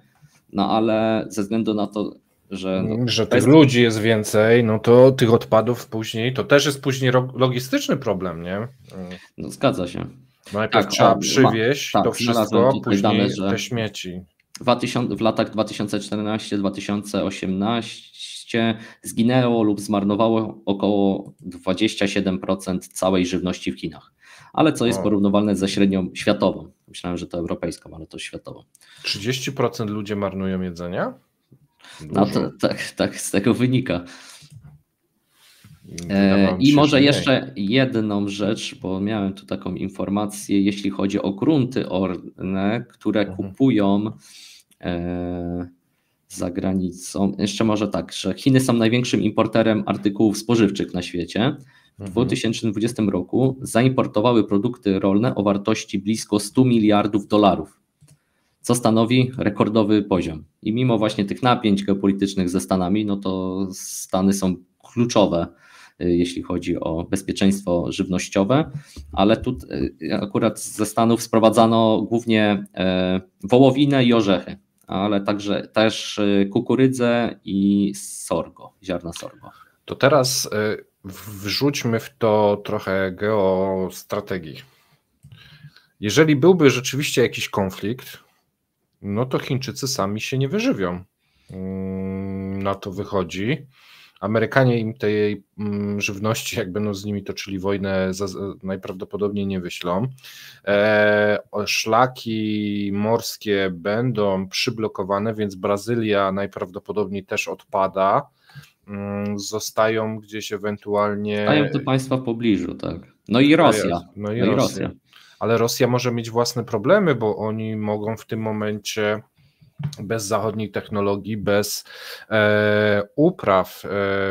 no ale ze względu na to, że tych ludzi jest więcej, no to tych odpadów później, to też jest później logistyczny problem, nie? No, zgadza się. Najpierw trzeba przywieźć to wszystko, później dane, te śmieci. W latach 2014-2018 zginęło lub zmarnowało około 27% całej żywności w Chinach. Ale co jest porównywalne ze średnią światową. Myślałem, że to europejską, ale to światową. 30% ludzie marnują jedzenia? No to, tak z tego wynika. I może jeszcze jedną rzecz, bo miałem tu taką informację, jeśli chodzi o grunty orne, które kupują za granicą. Jeszcze może tak, że Chiny są największym importerem artykułów spożywczych na świecie. W 2020 roku zaimportowały produkty rolne o wartości blisko 100 miliardów dolarów, co stanowi rekordowy poziom. I mimo właśnie tych napięć geopolitycznych ze Stanami, no to Stany są kluczowe, jeśli chodzi o bezpieczeństwo żywnościowe, ale tu akurat ze Stanów sprowadzano głównie wołowinę i orzechy, ale także też kukurydzę i sorgo, ziarna sorgo. To teraz wrzućmy w to trochę geostrategii. Jeżeli byłby rzeczywiście jakiś konflikt, no to Chińczycy sami się nie wyżywią. Na to wychodzi. Amerykanie im tej żywności, jak będą z nimi toczyli wojnę, najprawdopodobniej nie wyślą. Szlaki morskie będą przyblokowane, więc Brazylia najprawdopodobniej też odpada. Zostają gdzieś ewentualnie... Stają te państwa w pobliżu, tak. No i Rosja. No i Rosja. Ale Rosja może mieć własne problemy, bo oni mogą w tym momencie bez zachodniej technologii, bez upraw,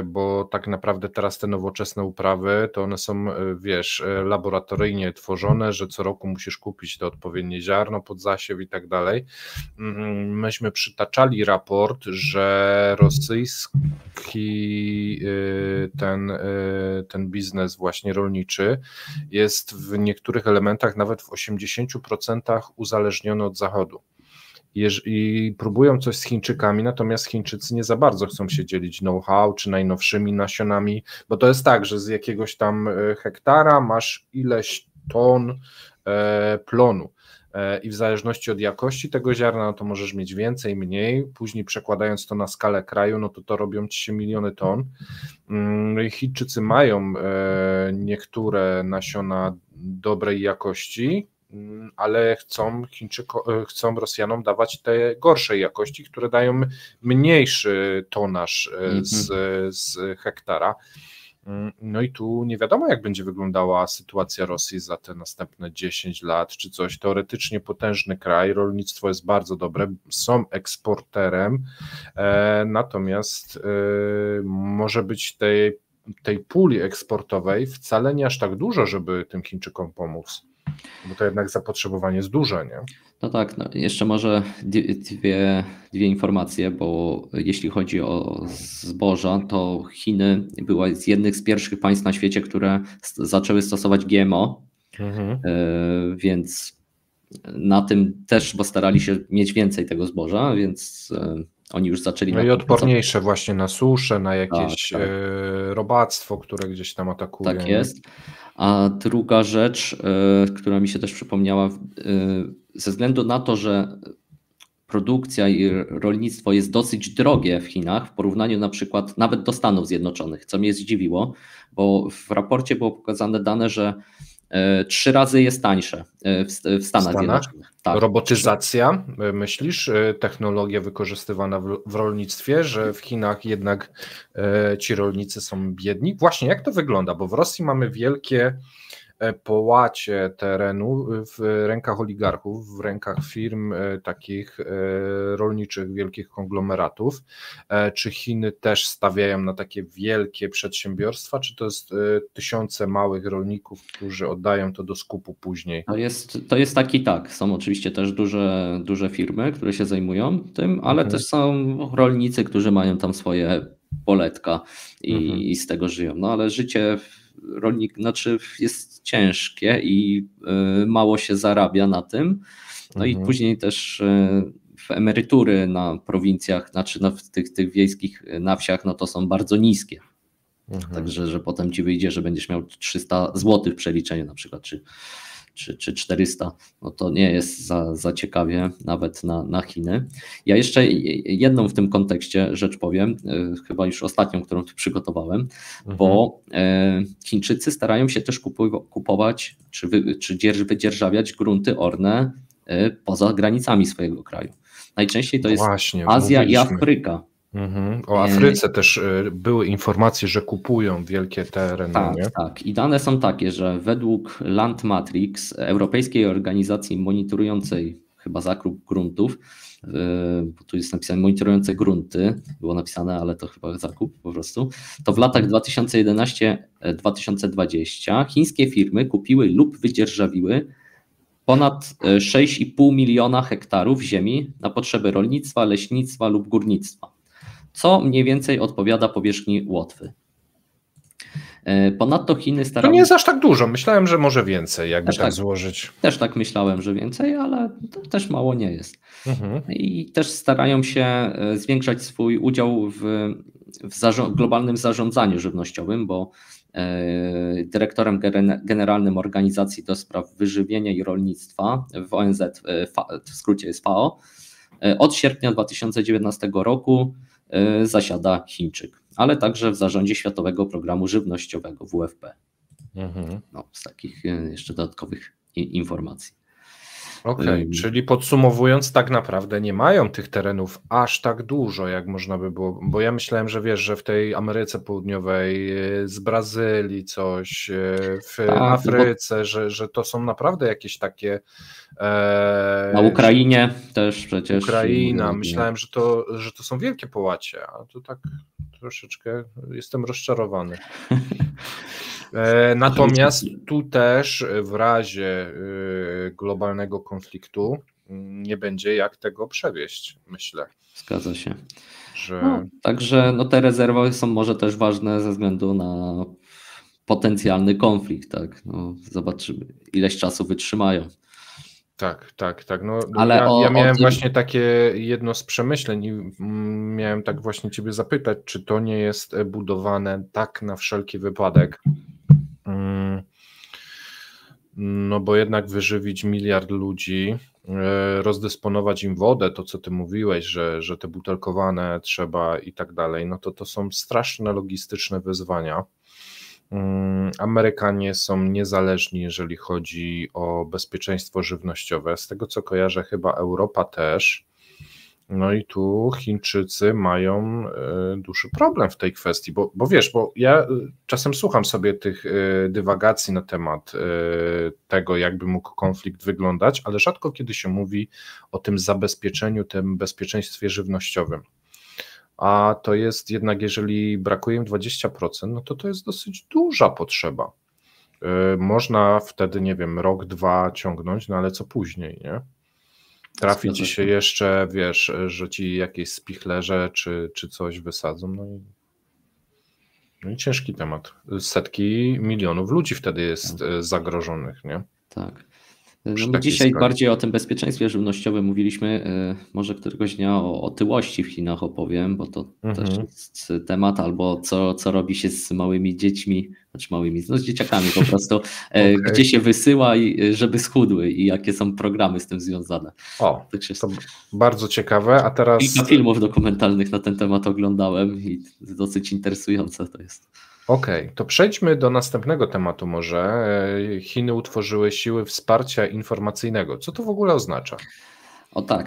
bo tak naprawdę teraz te nowoczesne uprawy, to one są, wiesz, laboratoryjnie tworzone, że co roku musisz kupić to odpowiednie ziarno pod zasiew i tak dalej. Myśmy przytaczali raport, że rosyjski ten biznes właśnie rolniczy jest w niektórych elementach nawet w 80% uzależniony od Zachodu. I próbują coś z Chińczykami, natomiast Chińczycy nie za bardzo chcą się dzielić know-how czy najnowszymi nasionami, bo to jest tak, że z jakiegoś tam hektara masz ileś ton plonu i w zależności od jakości tego ziarna, no to możesz mieć więcej, mniej, później przekładając to na skalę kraju, no to robią ci się miliony ton. Chińczycy mają niektóre nasiona dobrej jakości, ale chcą Rosjanom dawać te gorszej jakości, które dają mniejszy tonaż z hektara. No i tu nie wiadomo, jak będzie wyglądała sytuacja Rosji za te następne 10 lat czy coś. Teoretycznie potężny kraj, rolnictwo jest bardzo dobre, są eksporterem, natomiast może być tej puli eksportowej wcale nie aż tak dużo, żeby tym Chińczykom pomóc. Bo to jednak zapotrzebowanie jest duże, nie? No tak, no jeszcze może dwie informacje, bo jeśli chodzi o zboża, to Chiny były z jednych z pierwszych państw na świecie, które zaczęły stosować GMO, więc na tym też, bo starali się mieć więcej tego zboża, więc oni już zaczęli... No i odporniejsze właśnie na suszę, na jakieś robactwo, które gdzieś tam atakuje. Tak jest. A druga rzecz, która mi się też przypomniała, ze względu na to, że produkcja i rolnictwo jest dosyć drogie w Chinach w porównaniu na przykład nawet do Stanów Zjednoczonych, co mnie zdziwiło, bo w raporcie było pokazane dane, że 3 razy jest tańsze w Stanach Zjednoczonych. Tak. Robotyzacja, myślisz, technologia wykorzystywana w rolnictwie, że w Chinach jednak ci rolnicy są biedni? Właśnie jak to wygląda? Bo w Rosji mamy wielkie połacie terenu w rękach oligarchów, w rękach firm takich rolniczych, wielkich konglomeratów. Czy Chiny też stawiają na takie wielkie przedsiębiorstwa, czy to jest tysiące małych rolników, którzy oddają to do skupu później? To jest tak. Są oczywiście też duże firmy, które się zajmują tym, ale też są rolnicy, którzy mają tam swoje poletka i z tego żyją. No ale życie jest ciężkie i mało się zarabia na tym. No i później też w emerytury na prowincjach, znaczy w tych wiejskich na wsiach, no to są bardzo niskie. Także, że potem ci wyjdzie, że będziesz miał 300 zł w przeliczeniu na przykład, czy 400, no to nie jest za ciekawie nawet na Chiny. Ja jeszcze jedną w tym kontekście rzecz powiem, chyba już ostatnią, którą tu przygotowałem, bo Chińczycy starają się też kupować czy wydzierżawiać grunty orne poza granicami swojego kraju. Najczęściej to jest Właśnie, Azja i Afryka. O Afryce też były informacje, że kupują wielkie tereny. Tak. I dane są takie, że według Land Matrix, europejskiej organizacji monitorującej chyba zakup gruntów, bo tu jest napisane monitorujące grunty, było napisane, ale to chyba zakup po prostu, to w latach 2011-2020 chińskie firmy kupiły lub wydzierżawiły ponad 6,5 miliona hektarów ziemi na potrzeby rolnictwa, leśnictwa lub górnictwa, co mniej więcej odpowiada powierzchni Łotwy. Ponadto Chiny starały się... To nie jest aż tak dużo, myślałem, że może więcej, jakby tak złożyć. Też tak myślałem, że więcej, ale to też mało nie jest. I też starają się zwiększać swój udział w globalnym zarządzaniu żywnościowym, bo dyrektorem generalnym Organizacji do Spraw Wyżywienia i Rolnictwa w ONZ, w skrócie jest FAO, od sierpnia 2019 roku zasiada Chińczyk, ale także w zarządzie Światowego Programu Żywnościowego WFP. No, z takich jeszcze dodatkowych informacji. Okej, czyli podsumowując, tak naprawdę nie mają tych terenów aż tak dużo, jak można by było, bo ja myślałem, że wiesz, że w tej Ameryce Południowej, z Brazylii coś, w Afryce, że to są naprawdę jakieś takie... Na Ukrainie też przecież. Ukraina, myślałem, że to są wielkie połacie, a tu tak troszeczkę jestem rozczarowany. Natomiast tu też w razie globalnego konfliktu nie będzie jak tego przewieźć, myślę. Zgadza się. Także te rezerwy są może też ważne ze względu na potencjalny konflikt. Tak? Zobaczymy, ileś czasu wytrzymają. Tak. No, ale ja miałem właśnie takie jedno z przemyśleń i miałem tak właśnie ciebie zapytać, czy to nie jest budowane tak na wszelki wypadek. No bo jednak wyżywić 1 miliard ludzi, rozdysponować im wodę, to co ty mówiłeś, że te butelkowane trzeba i tak dalej, no to są straszne logistyczne wyzwania. Amerykanie są niezależni, jeżeli chodzi o bezpieczeństwo żywnościowe. Z tego co kojarzę, chyba Europa też. No i tu Chińczycy mają duży problem w tej kwestii, bo wiesz, bo ja czasem słucham sobie tych dywagacji na temat tego, jakby mógł konflikt wyglądać, ale rzadko kiedy się mówi o tym zabezpieczeniu, tym bezpieczeństwie żywnościowym. A to jest jednak, jeżeli brakuje im 20%, no to jest dosyć duża potrzeba. Można wtedy, nie wiem, rok, 2 ciągnąć, no ale co później, nie? Trafi ci się jeszcze, wiesz, że ci jakieś spichlerze czy coś wysadzą, no i ciężki temat. Setki milionów ludzi wtedy jest zagrożonych, nie? Tak. No my dzisiaj bardziej o tym bezpieczeństwie żywnościowym mówiliśmy, może któregoś dnia o otyłości w Chinach opowiem, bo to też jest temat, albo co robi się z małymi dziećmi, z dzieciakami po prostu, gdzie się wysyła, żeby schudły i jakie są programy z tym związane. To bardzo ciekawe, a teraz... Kilka filmów dokumentalnych na ten temat oglądałem i dosyć interesujące to jest. Okej, to przejdźmy do następnego tematu może. Chiny utworzyły siły wsparcia informacyjnego. Co to w ogóle oznacza?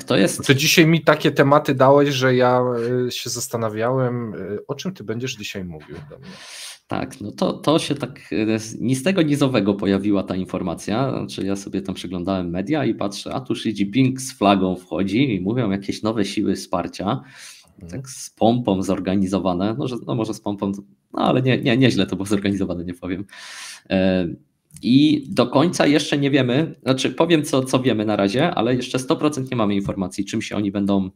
To jest... Ty dzisiaj mi takie tematy dałeś, że ja się zastanawiałem, o czym ty będziesz dzisiaj mówił do mnie. Tak, no to się tak ni z tego nizowego pojawiła ta informacja, znaczy ja sobie tam przeglądałem media i patrzę, a tu Xi Jinping z flagą wchodzi i mówią jakieś nowe siły wsparcia, tak z pompą zorganizowane, może z pompą, ale nieźle to było zorganizowane, nie powiem. I do końca jeszcze nie wiemy, znaczy powiem co wiemy na razie, ale jeszcze 100% nie mamy informacji, czym się oni będą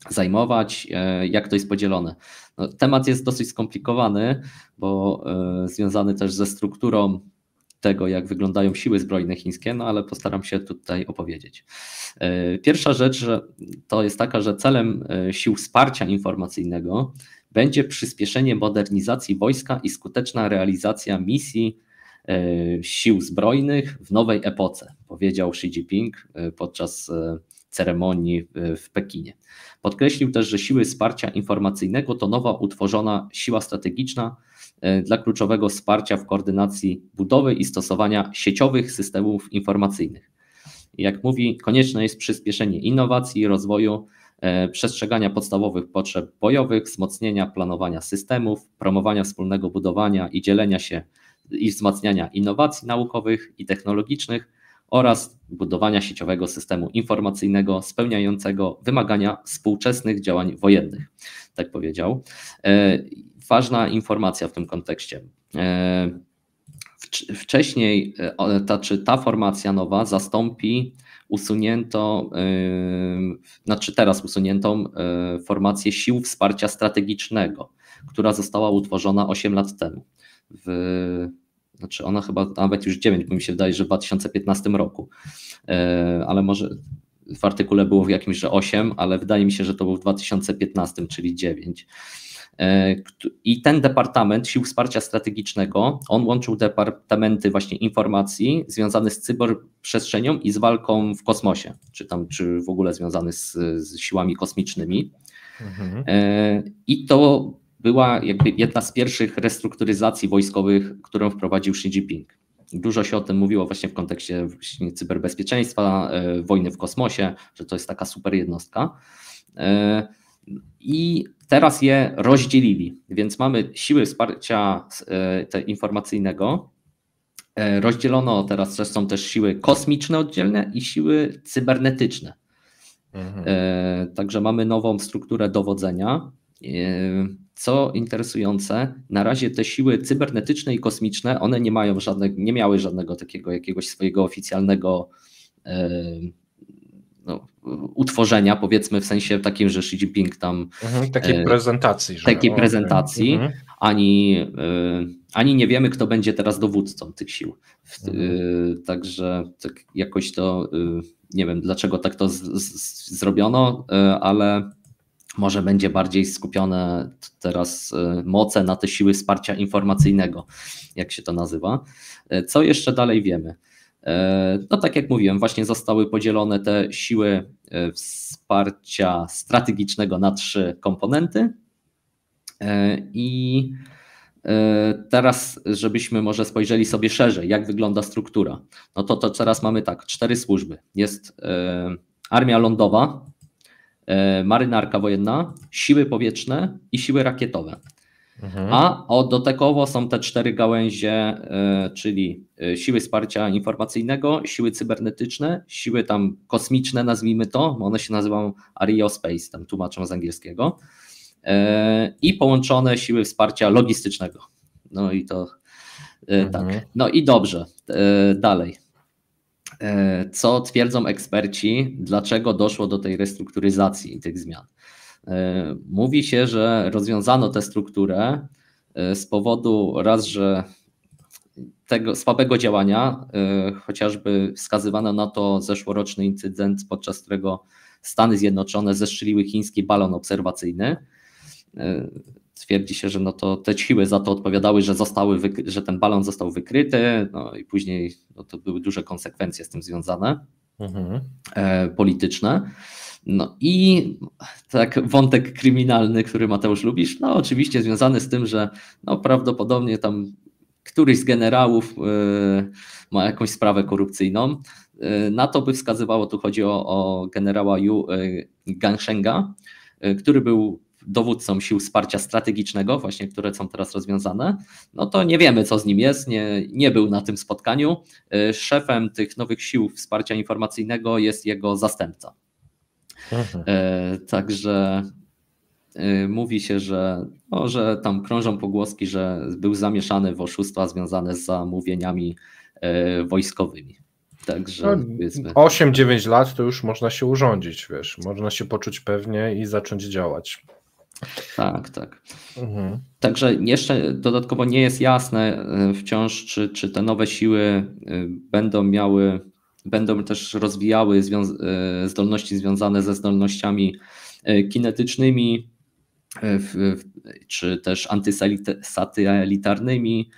zajmować, jak to jest podzielone. Temat jest dosyć skomplikowany, bo związany też ze strukturą tego, jak wyglądają siły zbrojne chińskie, no ale postaram się tutaj opowiedzieć. Pierwsza rzecz to jest taka, że celem sił wsparcia informacyjnego będzie przyspieszenie modernizacji wojska i skuteczna realizacja misji sił zbrojnych w nowej epoce, powiedział Xi Jinping podczas ceremonii w Pekinie. Podkreślił też, że siły wsparcia informacyjnego to nowa utworzona siła strategiczna dla kluczowego wsparcia w koordynacji budowy i stosowania sieciowych systemów informacyjnych. Jak mówi, konieczne jest przyspieszenie innowacji i rozwoju, przestrzegania podstawowych potrzeb bojowych, wzmocnienia planowania systemów, promowania wspólnego budowania i dzielenia się i wzmacniania innowacji naukowych i technologicznych oraz budowania sieciowego systemu informacyjnego spełniającego wymagania współczesnych działań wojennych. Tak powiedział. Ważna informacja w tym kontekście. Wcześniej ta formacja nowa zastąpi teraz usuniętą formację sił wsparcia strategicznego, która została utworzona 8 lat temu. Ona chyba nawet już 9, bo mi się wydaje, że w 2015 roku, ale może w artykule było w jakimś, że 8, ale wydaje mi się, że to był w 2015, czyli 9. I ten Departament Sił Wsparcia Strategicznego, on łączył departamenty właśnie informacji związane z cyberprzestrzenią i z walką w kosmosie, czy w ogóle związane z siłami kosmicznymi. I to była jakby jedna z pierwszych restrukturyzacji wojskowych, którą wprowadził Xi Jinping. Dużo się o tym mówiło właśnie w kontekście cyberbezpieczeństwa, wojny w kosmosie, że to jest taka super jednostka. I teraz je rozdzielili, więc mamy siły wsparcia informacyjnego. Rozdzielono teraz, że są też siły kosmiczne oddzielne i siły cybernetyczne. Także mamy nową strukturę dowodzenia. Co interesujące, na razie te siły cybernetyczne i kosmiczne, one nie miały żadnego takiego jakiegoś swojego oficjalnego utworzenia, powiedzmy w sensie takim, że Xi Jinping tam takiej prezentacji. Prezentacji, ani nie wiemy, kto będzie teraz dowódcą tych sił. Także tak jakoś to nie wiem, dlaczego tak to zrobiono, ale może będzie bardziej skupione teraz moce na te siły wsparcia informacyjnego, jak się to nazywa. Co jeszcze dalej wiemy? No tak jak mówiłem, właśnie zostały podzielone te siły wsparcia strategicznego na 3 komponenty i teraz, żebyśmy może spojrzeli sobie szerzej, jak wygląda struktura, no to teraz mamy tak, 4 służby. Jest armia lądowa, marynarka wojenna, siły powietrzne i siły rakietowe. A dodatkowo są te 4 gałęzie, czyli siły wsparcia informacyjnego, siły cybernetyczne, siły tam kosmiczne, nazwijmy to, one się nazywają Aerospace, tam tłumaczą z angielskiego, i połączone siły wsparcia logistycznego. No i to tak. No i dobrze, dalej. Co twierdzą eksperci, dlaczego doszło do tej restrukturyzacji i tych zmian? Mówi się, że rozwiązano tę strukturę z powodu że tego słabego działania, chociażby wskazywano na to zeszłoroczny incydent, podczas którego Stany Zjednoczone zestrzeliły chiński balon obserwacyjny. Twierdzi się, że no to te siły za to odpowiadały, że ten balon został wykryty, no i później to były duże konsekwencje z tym związane, polityczne. No i tak wątek kryminalny, który Mateusz lubisz, no oczywiście związany z tym, że no prawdopodobnie tam któryś z generałów ma jakąś sprawę korupcyjną. Na to by wskazywało, tu chodzi o generała Yu Ganshenga, który był dowódcą sił wsparcia strategicznego, właśnie które są teraz rozwiązane. No to nie wiemy, co z nim jest, nie był na tym spotkaniu. Szefem tych nowych sił wsparcia informacyjnego jest jego zastępca. Także mówi się, że tam krążą pogłoski, że był zamieszany w oszustwa związane z zamówieniami wojskowymi. Także 8-9 lat to już można się urządzić, wiesz, można się poczuć pewnie i zacząć działać. Tak, tak. Także jeszcze dodatkowo nie jest jasne wciąż, czy te nowe siły będą też rozwijały zdolności związane ze zdolnościami kinetycznymi, czy też antysatelitarnymi.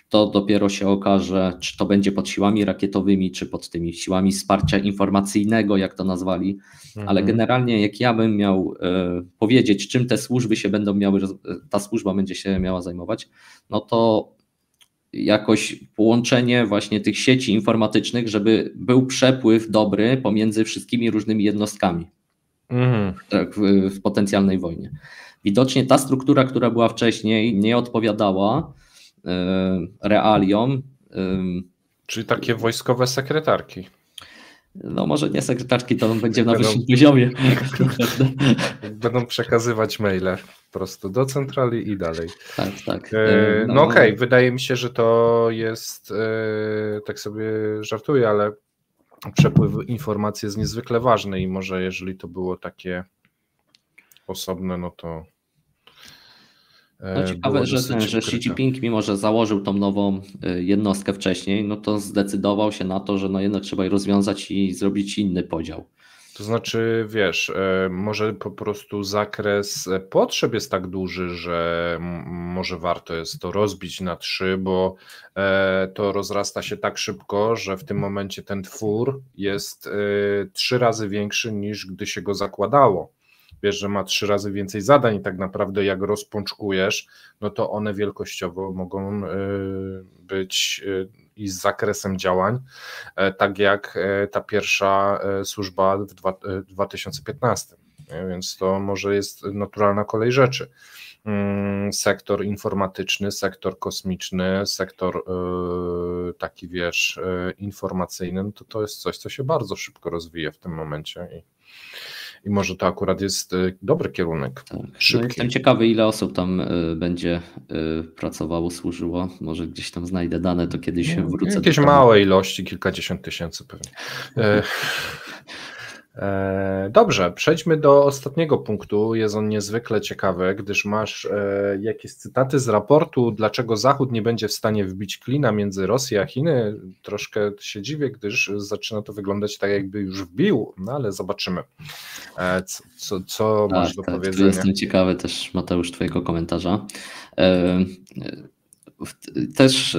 To dopiero się okaże, czy to będzie pod siłami rakietowymi, czy pod tymi siłami wsparcia informacyjnego, jak to nazwali. Ale generalnie jak ja bym miał powiedzieć, czym te służby się będą miały, ta służba będzie się miała zajmować, no to jakoś połączenie właśnie tych sieci informatycznych, żeby był przepływ dobry pomiędzy wszystkimi różnymi jednostkami tak, w potencjalnej wojnie. Widocznie ta struktura, która była wcześniej, nie odpowiadała realiom. Czyli takie wojskowe sekretarki. No może nie sekretarki, to on będzie na wyższym poziomie. Będą przekazywać maile po prostu do centrali i dalej. Tak, tak. No okej, wydaje mi się, że to jest, tak sobie żartuję, ale przepływ informacji jest niezwykle ważny i może jeżeli to było takie osobne, no to no ciekawe, że Xi Jinping, mimo że założył tą nową jednostkę wcześniej, no to zdecydował się na to, że no jednak trzeba je rozwiązać i zrobić inny podział. To znaczy, wiesz, może po prostu zakres potrzeb jest tak duży, że może warto jest to rozbić na 3, bo to rozrasta się tak szybko, że w tym momencie ten twór jest 3 razy większy niż gdy się go zakładało. Wiesz, że ma 3 razy więcej zadań i tak naprawdę jak rozpączkujesz, no to one wielkościowo mogą być i z zakresem działań, tak jak ta pierwsza służba w 2015, więc to może jest naturalna kolej rzeczy. Sektor informatyczny, sektor kosmiczny, sektor taki wiesz informacyjny, no to jest coś, co się bardzo szybko rozwija w tym momencie i może to akurat jest dobry kierunek. Tak. No jestem ciekawy, ile osób tam będzie pracowało, służyło. Może gdzieś tam znajdę dane, to kiedyś wrócę. Jakieś małe ilości, kilkadziesiąt tysięcy pewnie. Dobrze, przejdźmy do ostatniego punktu. Jest on niezwykle ciekawy, gdyż masz jakieś cytaty z raportu, dlaczego Zachód nie będzie w stanie wbić klina między Rosją a Chiny. Troszkę się dziwię, gdyż zaczyna to wyglądać tak, jakby już wbił, no ale zobaczymy. Co masz do powiedzenia? Jestem ciekawy też, Mateusz, twojego komentarza. Też,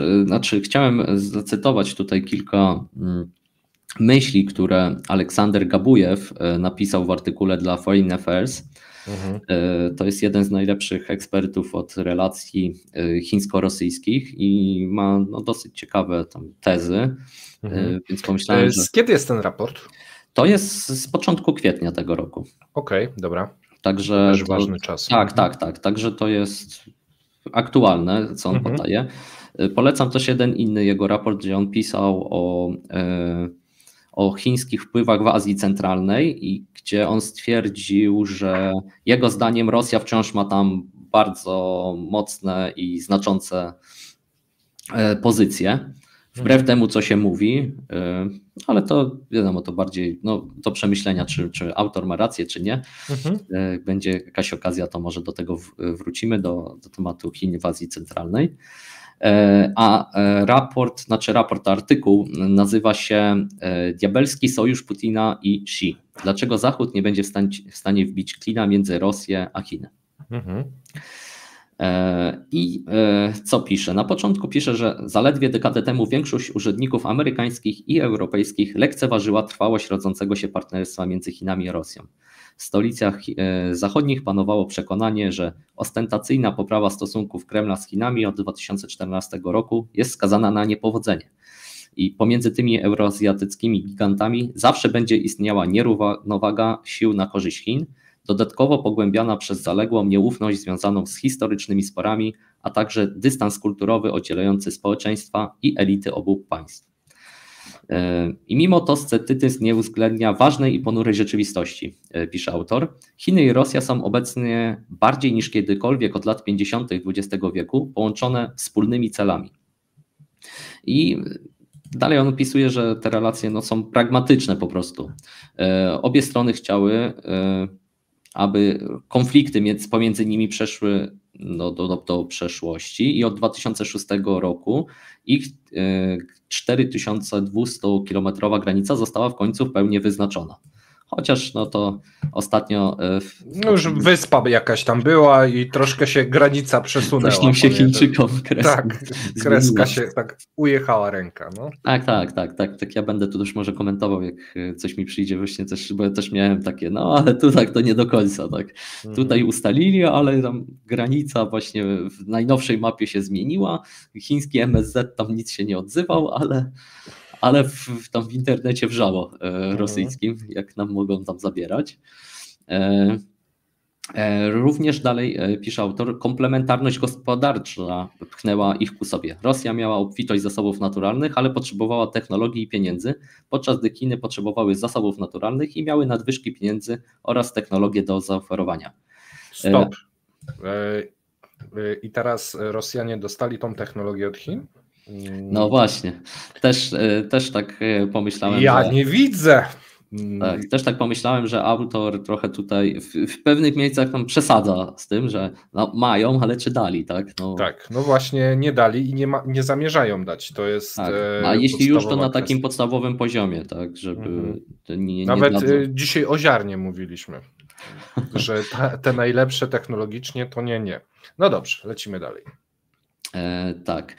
chciałem zacytować tutaj kilka myśli, które Aleksander Gabujew napisał w artykule dla Foreign Affairs. To jest jeden z najlepszych ekspertów od relacji chińsko-rosyjskich i ma dosyć ciekawe tam tezy, więc pomyślałem, że... Kiedy jest ten raport? To jest z początku kwietnia tego roku. Okej, dobra. Także też ważny czas. Tak. Także to jest aktualne, co on podaje. Polecam też jeden inny jego raport, gdzie on pisał o chińskich wpływach w Azji Centralnej i gdzie on stwierdził, że jego zdaniem Rosja wciąż ma tam bardzo mocne i znaczące pozycje, wbrew temu, co się mówi, ale to wiadomo, to bardziej do przemyślenia, czy autor ma rację, czy nie. Będzie jakaś okazja, to może do tego wrócimy, do tematu Chin w Azji Centralnej. A artykuł nazywa się Diabelski sojusz Putina i Xi. Dlaczego Zachód nie będzie w stanie wbić klina między Rosję a Chiny? I co pisze? Na początku pisze, że zaledwie dekadę temu większość urzędników amerykańskich i europejskich lekceważyła trwałość rodzącego się partnerstwa między Chinami a Rosją. W stolicach zachodnich panowało przekonanie, że ostentacyjna poprawa stosunków Kremla z Chinami od 2014 roku jest skazana na niepowodzenie. I pomiędzy tymi euroazjatyckimi gigantami zawsze będzie istniała nierównowaga sił na korzyść Chin, dodatkowo pogłębiana przez zaległą nieufność związaną z historycznymi sporami, a także dystans kulturowy oddzielający społeczeństwa i elity obu państw. I mimo to sceptycyzm nie uwzględnia ważnej i ponurej rzeczywistości, pisze autor. Chiny i Rosja są obecnie bardziej niż kiedykolwiek od lat 50. XX wieku połączone wspólnymi celami. I dalej on opisuje, że te relacje są pragmatyczne po prostu. Obie strony chciały aby konflikty pomiędzy nimi przeszły do przeszłości i od 2006 roku ich 4200-kilometrowa granica została w końcu w pełni wyznaczona. Chociaż to ostatnio... już wyspa jakaś tam była i troszkę się granica przesunęła. Coś tam się Chińczykom kreska się tak ujechała ręka. No. Tak, ja będę tu już może komentował, jak coś mi przyjdzie właśnie też, bo ja też miałem takie, ale tu tak to nie do końca. Tak. Tutaj ustalili, ale tam granica właśnie w najnowszej mapie się zmieniła. Chiński MSZ tam nic się nie odzywał, ale tam w internecie wrzało rosyjskim, jak nam mogą tam zabierać. Również dalej pisze autor, komplementarność gospodarcza pchnęła ich ku sobie. Rosja miała obfitość zasobów naturalnych, ale potrzebowała technologii i pieniędzy, podczas gdy Chiny potrzebowały zasobów naturalnych i miały nadwyżki pieniędzy oraz technologię do zaoferowania. Stop. I teraz Rosjanie dostali tą technologię od Chin? No właśnie, też tak pomyślałem. Ja nie widzę. Tak, też tak pomyślałem, że autor trochę tutaj w pewnych miejscach tam przesadza z tym, że mają, ale czy dali, tak? Tak, właśnie nie dali i nie zamierzają dać. To jest. Tak. A jeśli już, to na takim podstawowym poziomie, tak, żeby nawet dzisiaj o ziarnie mówiliśmy, że te najlepsze technologicznie to nie. No dobrze, lecimy dalej. Tak.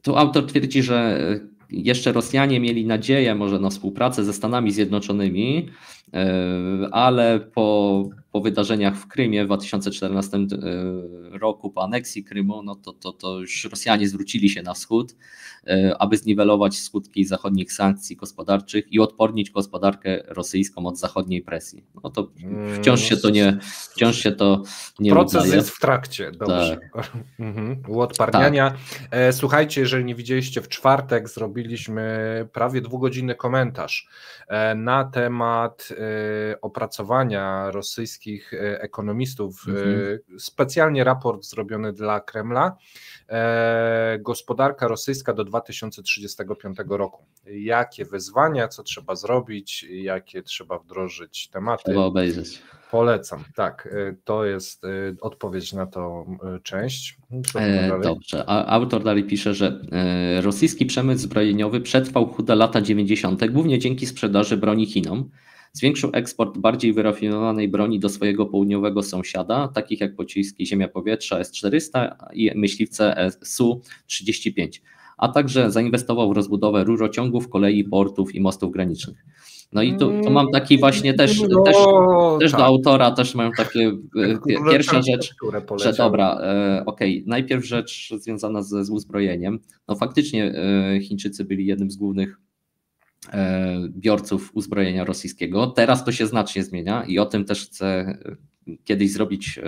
Tu autor twierdzi, że jeszcze Rosjanie mieli nadzieję może na współpracę ze Stanami Zjednoczonymi, ale po wydarzeniach w Krymie w 2014 roku, po aneksji Krymu, to już Rosjanie zwrócili się na wschód, aby zniwelować skutki zachodnich sankcji gospodarczych i odpornić gospodarkę rosyjską od zachodniej presji. To wciąż się to nie proces udaje. Jest w trakcie, dobrze. Tak. Uodparniania. Tak. Słuchajcie, jeżeli nie widzieliście, w czwartek zrobiliśmy prawie 2-godzinny komentarz na temat opracowania rosyjskich ekonomistów, specjalnie raport zrobiony dla Kremla, gospodarka rosyjska do 2035 roku. Jakie wyzwania, co trzeba zrobić, jakie trzeba wdrożyć tematy. Trzeba obejrzeć. Polecam, tak, to jest odpowiedź na tą część. Dobrze, autor dalej pisze, że rosyjski przemysł zbrojeniowy przetrwał chude lata 90. głównie dzięki sprzedaży broni Chinom. Zwiększył eksport bardziej wyrafinowanej broni do swojego południowego sąsiada, takich jak pociski ziemia-powietrza S-400 i myśliwce Su-35, a także zainwestował w rozbudowę rurociągów, kolei, portów i mostów granicznych. No i tu mam taki właśnie też do autora, też mam takie pierwsza rzecz, że dobra, najpierw rzecz związana z uzbrojeniem. No faktycznie Chińczycy byli jednym z głównych biorców uzbrojenia rosyjskiego. Teraz to się znacznie zmienia i o tym też chcę kiedyś zrobić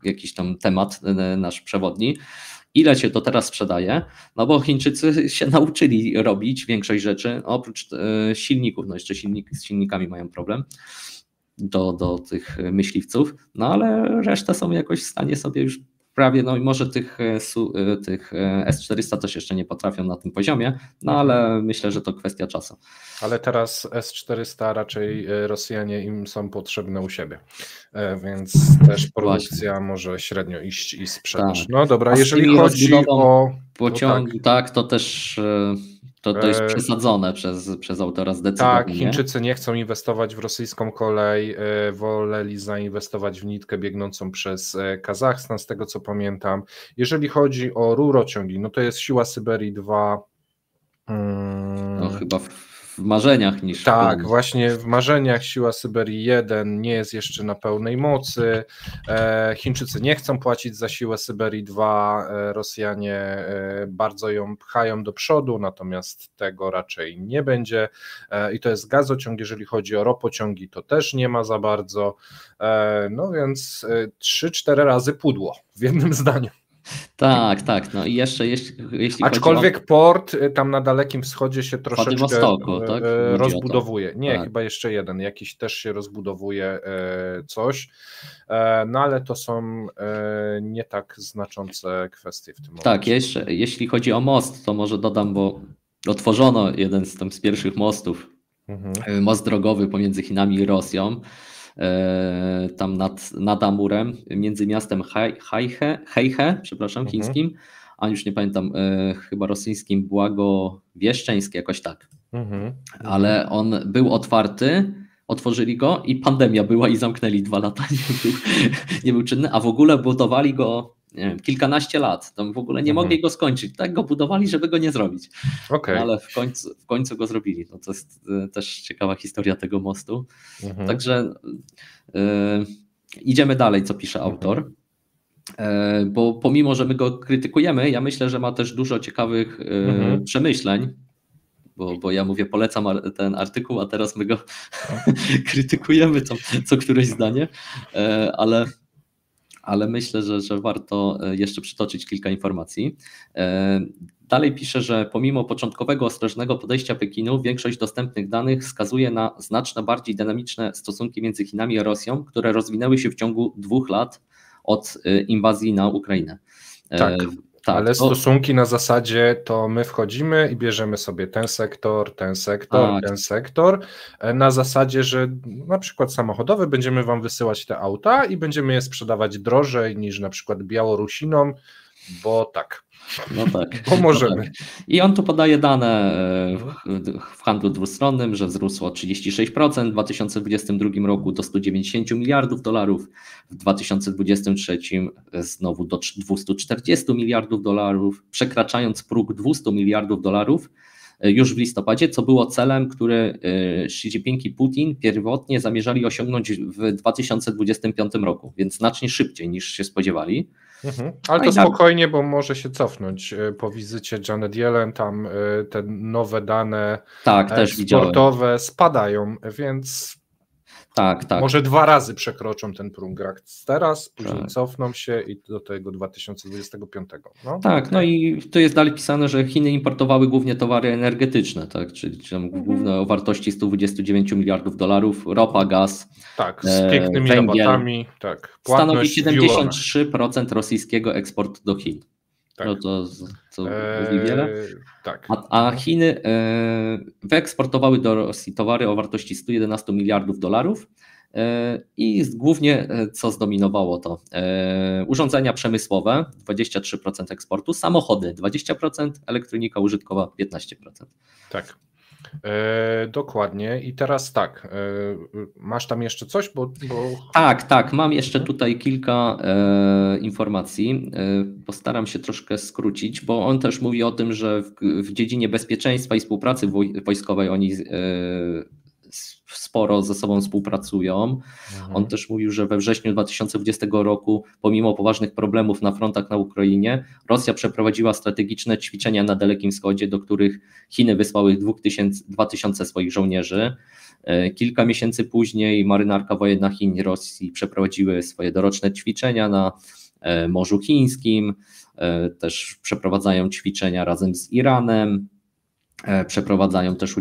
jakiś tam temat nasz przewodni. Ile się to teraz sprzedaje? No bo Chińczycy się nauczyli robić większość rzeczy, oprócz silników, no jeszcze z silnikami mają problem do tych myśliwców, no ale resztę są jakoś w stanie sobie już prawie, no i może tych S-400 też jeszcze nie potrafią na tym poziomie, no ale myślę, że to kwestia czasu. Ale teraz S-400 raczej Rosjanie im są potrzebne u siebie, więc też produkcja może średnio iść i sprzedaż. Tak. No dobra, jeżeli chodzi o pociągi, tak, to też... To jest przesadzone przez autora zdecydowanie. Tak, Chińczycy nie chcą inwestować w rosyjską kolej, woleli zainwestować w nitkę biegnącą przez Kazachstan, z tego co pamiętam. Jeżeli chodzi o rurociągi, no to jest Siła Syberii 2. No chyba w marzeniach niż... Tak, właśnie w marzeniach Siła Syberii 1 nie jest jeszcze na pełnej mocy. Chińczycy nie chcą płacić za Siłę Syberii 2, Rosjanie bardzo ją pchają do przodu, natomiast tego raczej nie będzie. I to jest gazociąg, jeżeli chodzi o ropociągi, to też nie ma za bardzo. No więc 3-4 razy pudło w jednym zdaniu. Tak, no i jeszcze jeśli aczkolwiek chodzi o... port tam na Dalekim Wschodzie się troszeczkę tak? rozbudowuje. Nie, tak. Chyba jeszcze jeden, jakiś też się rozbudowuje coś, no ale to są nie tak znaczące kwestie w tym momencie. Tak, jeśli chodzi o most, to może dodam, bo otworzono jeden z pierwszych mostów most drogowy pomiędzy Chinami i Rosją, tam nad Amurem, między miastem Heihe, przepraszam, chińskim, a już nie pamiętam, chyba rosyjskim Błagowieszczeńskie, jakoś tak. Ale on był otwarty, otworzyli go i pandemia była i zamknęli 2 lata, nie był czynny, a w ogóle budowali go, nie wiem, kilkanaście lat, tam w ogóle nie mogli go skończyć, tak go budowali, żeby go nie zrobić, ale w końcu go zrobili. No to jest też ciekawa historia tego mostu. Także idziemy dalej, co pisze autor, bo pomimo, że my go krytykujemy, ja myślę, że ma też dużo ciekawych przemyśleń, bo ja mówię, polecam ten artykuł, a teraz my go krytykujemy co któreś zdanie, ale myślę, że warto jeszcze przytoczyć kilka informacji. Dalej pisze, że pomimo początkowego ostrożnego podejścia Pekinu, większość dostępnych danych wskazuje na znacznie bardziej dynamiczne stosunki między Chinami a Rosją, które rozwinęły się w ciągu 2 lat od inwazji na Ukrainę. Tak, ale stosunki na zasadzie to my wchodzimy i bierzemy sobie ten sektor, ten sektor, na zasadzie, że na przykład samochodowy będziemy wam wysyłać te auta i będziemy je sprzedawać drożej niż na przykład Białorusinom, bo tak. No tak. Bo możemy. No tak. I on tu podaje dane w handlu dwustronnym, że wzrósło o 36% w 2022 roku do 190 miliardów dolarów, w 2023 znowu do 240 miliardów dolarów, przekraczając próg 200 miliardów dolarów już w listopadzie, co było celem, który Xi Jinping i Putin pierwotnie zamierzali osiągnąć w 2025 roku, więc znacznie szybciej niż się spodziewali. Ale to spokojnie, bo może się cofnąć po wizycie Janet Yellen, tam te nowe dane też sportowe spadają, więc tak. Może 2 razy przekroczą ten próg teraz, później cofną się i do tego 2025. No? Tak, no i tu jest dalej pisane, że Chiny importowały głównie towary energetyczne, tak, czyli główne o wartości 129 miliardów dolarów, ropa, gaz, tak, z pięknymi węgiel, rabatami, tak, stanowi 73% rosyjskiego eksportu do Chin. Tak. No to mówi wiele. Tak. A Chiny wyeksportowały do Rosji towary o wartości 111 miliardów dolarów i głównie co zdominowało to? Urządzenia przemysłowe 23% eksportu, samochody 20%, elektronika użytkowa 15%. Tak. Dokładnie. I teraz tak, masz tam jeszcze coś? Bo... Tak, mam jeszcze tutaj kilka informacji. Postaram się troszkę skrócić, bo on też mówi o tym, że w dziedzinie bezpieczeństwa i współpracy wojskowej oni sporo ze sobą współpracują. On też mówił, że we wrześniu 2020 roku, pomimo poważnych problemów na frontach na Ukrainie, Rosja przeprowadziła strategiczne ćwiczenia na Dalekim Wschodzie, do których Chiny wysłały 2000 swoich żołnierzy. Kilka miesięcy później marynarka wojenna Chin i Rosji przeprowadziły swoje doroczne ćwiczenia na Morzu Chińskim, też przeprowadzają ćwiczenia razem z Iranem. Przeprowadzają też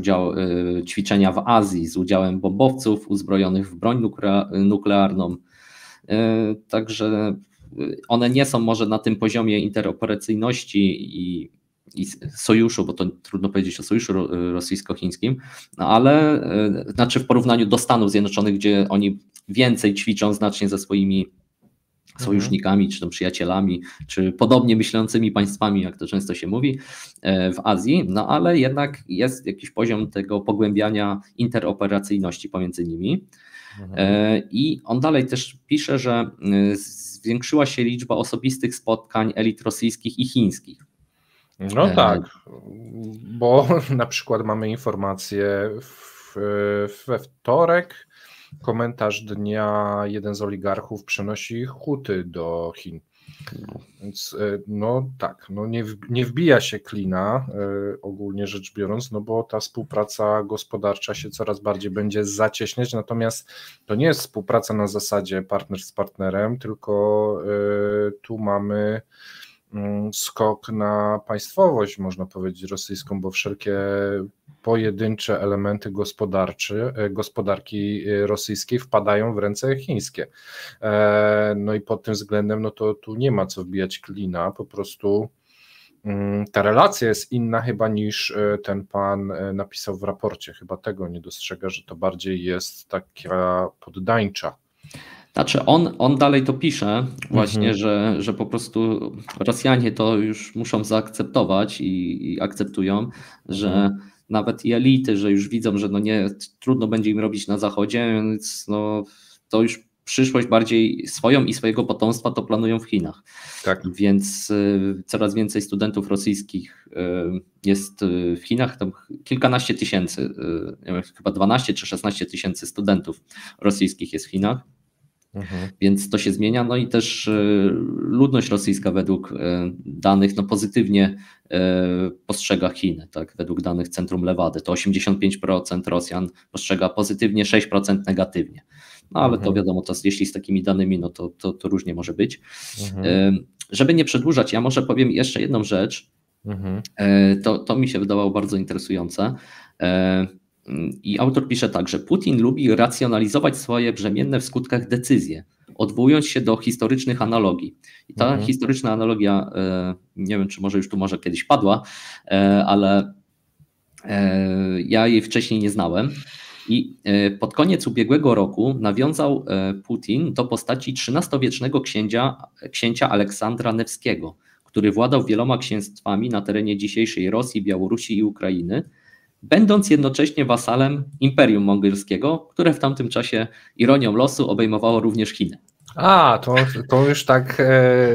ćwiczenia w Azji z udziałem bombowców uzbrojonych w broń nuklearną. Także one nie są może na tym poziomie interoperacyjności i sojuszu, bo to trudno powiedzieć o sojuszu rosyjsko-chińskim, no ale znaczy w porównaniu do Stanów Zjednoczonych, gdzie oni więcej ćwiczą znacznie ze swoimi sojusznikami, czy tam przyjacielami, czy podobnie myślącymi państwami, jak to często się mówi, w Azji, no ale jednak jest jakiś poziom tego pogłębiania interoperacyjności pomiędzy nimi. I on dalej też pisze, że zwiększyła się liczba osobistych spotkań elit rosyjskich i chińskich. No tak, bo na przykład mamy informację we wtorek, komentarz dnia, jeden z oligarchów przenosi huty do Chin. Więc no tak, no nie wbija się klina ogólnie rzecz biorąc, no bo ta współpraca gospodarcza się coraz bardziej będzie zacieśniać, natomiast to nie jest współpraca na zasadzie partner z partnerem, tylko tu mamy skok na państwowość, można powiedzieć, rosyjską, bo wszelkie pojedyncze elementy gospodarki rosyjskiej wpadają w ręce chińskie. No i pod tym względem no to tu nie ma co wbijać klina, po prostu ta relacja jest inna chyba niż ten pan napisał w raporcie. Chyba tego nie dostrzega, że to bardziej jest taka poddańcza. Znaczy on dalej to pisze właśnie, że po prostu Rosjanie to już muszą zaakceptować i akceptują, że nawet i elity, że już widzą, że no nie, trudno będzie im robić na Zachodzie, więc no, to już przyszłość bardziej swoją i swojego potomstwa to planują w Chinach. Tak. Więc coraz więcej studentów rosyjskich jest w Chinach, tam kilkanaście tysięcy, nie wiem, chyba 12 czy 16 tysięcy studentów rosyjskich jest w Chinach. Więc to się zmienia, no i też ludność rosyjska według danych no pozytywnie postrzega Chiny, tak? Według danych Centrum Lewady to 85% Rosjan postrzega pozytywnie, 6% negatywnie. No ale to wiadomo, to jeśli z takimi danymi, no to różnie może być. Żeby nie przedłużać, ja może powiem jeszcze jedną rzecz, to mi się wydawało bardzo interesujące. I autor pisze tak, że Putin lubi racjonalizować swoje brzemienne w skutkach decyzje, odwołując się do historycznych analogii. I ta historyczna analogia, nie wiem, czy może kiedyś padła, ale ja jej wcześniej nie znałem. I pod koniec ubiegłego roku nawiązał Putin do postaci XIII-wiecznego księcia Aleksandra Newskiego, który władał wieloma księstwami na terenie dzisiejszej Rosji, Białorusi i Ukrainy, będąc jednocześnie wasalem Imperium Mongolskiego, które w tamtym czasie ironią losu obejmowało również Chiny. To już tak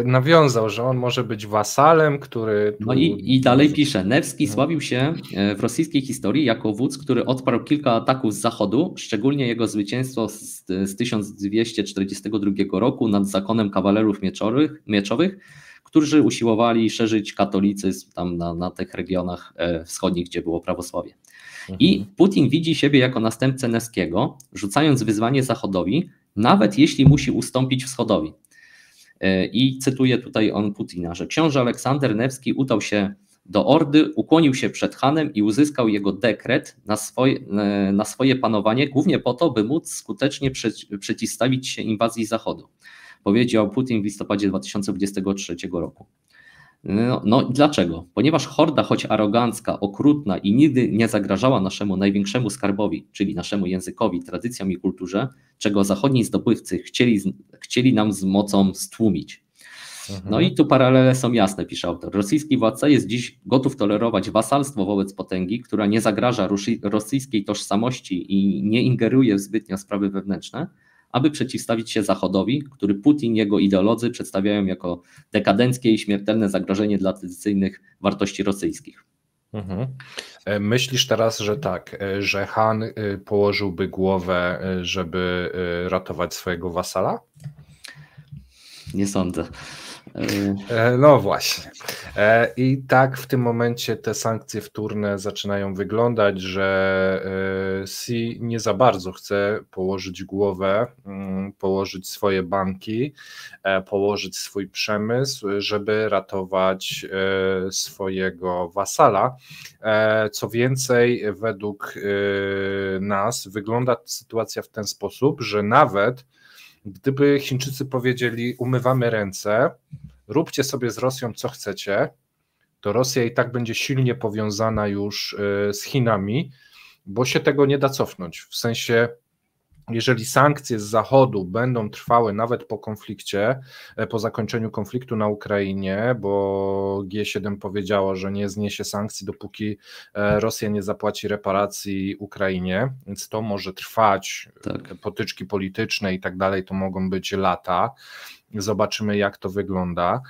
nawiązał, że on może być wasalem, który... No i dalej pisze, Newski sławił się w rosyjskiej historii jako wódz, który odparł kilka ataków z zachodu, szczególnie jego zwycięstwo z 1242 roku nad zakonem kawalerów mieczowych, którzy usiłowali szerzyć katolicyzm tam na tych regionach wschodnich, gdzie było prawosławie. I Putin widzi siebie jako następcę Newskiego, rzucając wyzwanie Zachodowi, nawet jeśli musi ustąpić Wschodowi. I cytuję tutaj Putina, że książę Aleksander Newski udał się do Ordy, ukłonił się przed Hanem i uzyskał jego dekret na swoje panowanie, głównie po to, by móc skutecznie przeciwstawić się inwazji Zachodu. Powiedział Putin w listopadzie 2023 roku. No dlaczego? Ponieważ horda, choć arogancka, okrutna i nigdy nie zagrażała naszemu największemu skarbowi, czyli naszemu językowi, tradycjom i kulturze, czego zachodni zdobywcy chcieli nam z mocą stłumić. No i tu paralele są jasne, pisze autor. Rosyjski władca jest dziś gotów tolerować wasalstwo wobec potęgi, która nie zagraża rosyjskiej tożsamości i nie ingeruje w zbytnio sprawy wewnętrzne, aby przeciwstawić się Zachodowi, który Putin i jego ideolodzy przedstawiają jako dekadenckie i śmiertelne zagrożenie dla tradycyjnych wartości rosyjskich. Myślisz teraz, że tak, że Han położyłby głowę, żeby ratować swojego wasala? Nie sądzę. No właśnie. I tak w tym momencie te sankcje wtórne zaczynają wyglądać, że Xi nie za bardzo chce położyć głowę, położyć swoje banki, położyć swój przemysł, żeby ratować swojego wasala. Co więcej, według nas wygląda sytuacja w ten sposób, że nawet gdyby Chińczycy powiedzieli, umywamy ręce, róbcie sobie z Rosją co chcecie, to Rosja i tak będzie silnie powiązana już z Chinami, bo się tego nie da cofnąć. W sensie, jeżeli sankcje z Zachodu będą trwały nawet po konflikcie, po zakończeniu konfliktu na Ukrainie, bo G7 powiedziało, że nie zniesie sankcji, dopóki Rosja nie zapłaci reparacji Ukrainie, więc to może trwać, potyczki polityczne i tak dalej, to mogą być lata. Zobaczymy, jak to wygląda.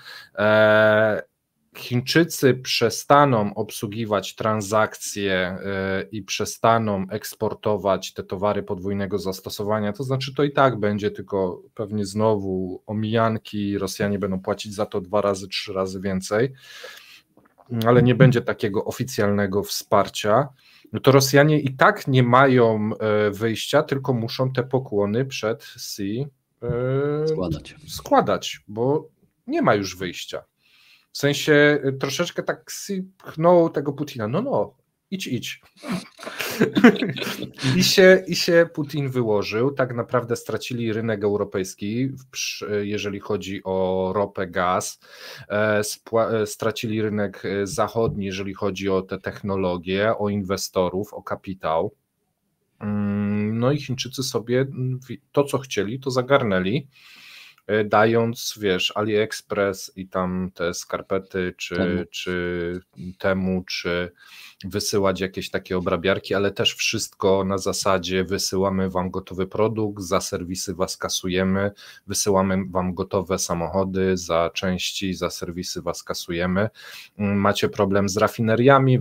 Chińczycy przestaną obsługiwać transakcje i przestaną eksportować te towary podwójnego zastosowania, to znaczy to i tak będzie tylko pewnie znowu omijanki, Rosjanie będą płacić za to 2 razy, 3 razy więcej, ale nie będzie takiego oficjalnego wsparcia. No to Rosjanie i tak nie mają wyjścia, tylko muszą te pokłony przed Xi składać, bo nie ma już wyjścia. W sensie troszeczkę tak pchnął tego Putina, no, idź. I się Putin wyłożył. Tak naprawdę stracili rynek europejski, jeżeli chodzi o ropę, gaz. Stracili rynek zachodni, jeżeli chodzi o te technologie, o inwestorów, o kapitał. No i Chińczycy sobie to, co chcieli, to zagarnęli, dając, wiesz, AliExpress i tam te skarpety, czy Temu, czy wysyłać jakieś takie obrabiarki, ale też wszystko na zasadzie wysyłamy wam gotowy produkt, za serwisy was kasujemy, wysyłamy wam gotowe samochody, za części, za serwisy was kasujemy. Macie problem z rafineriami,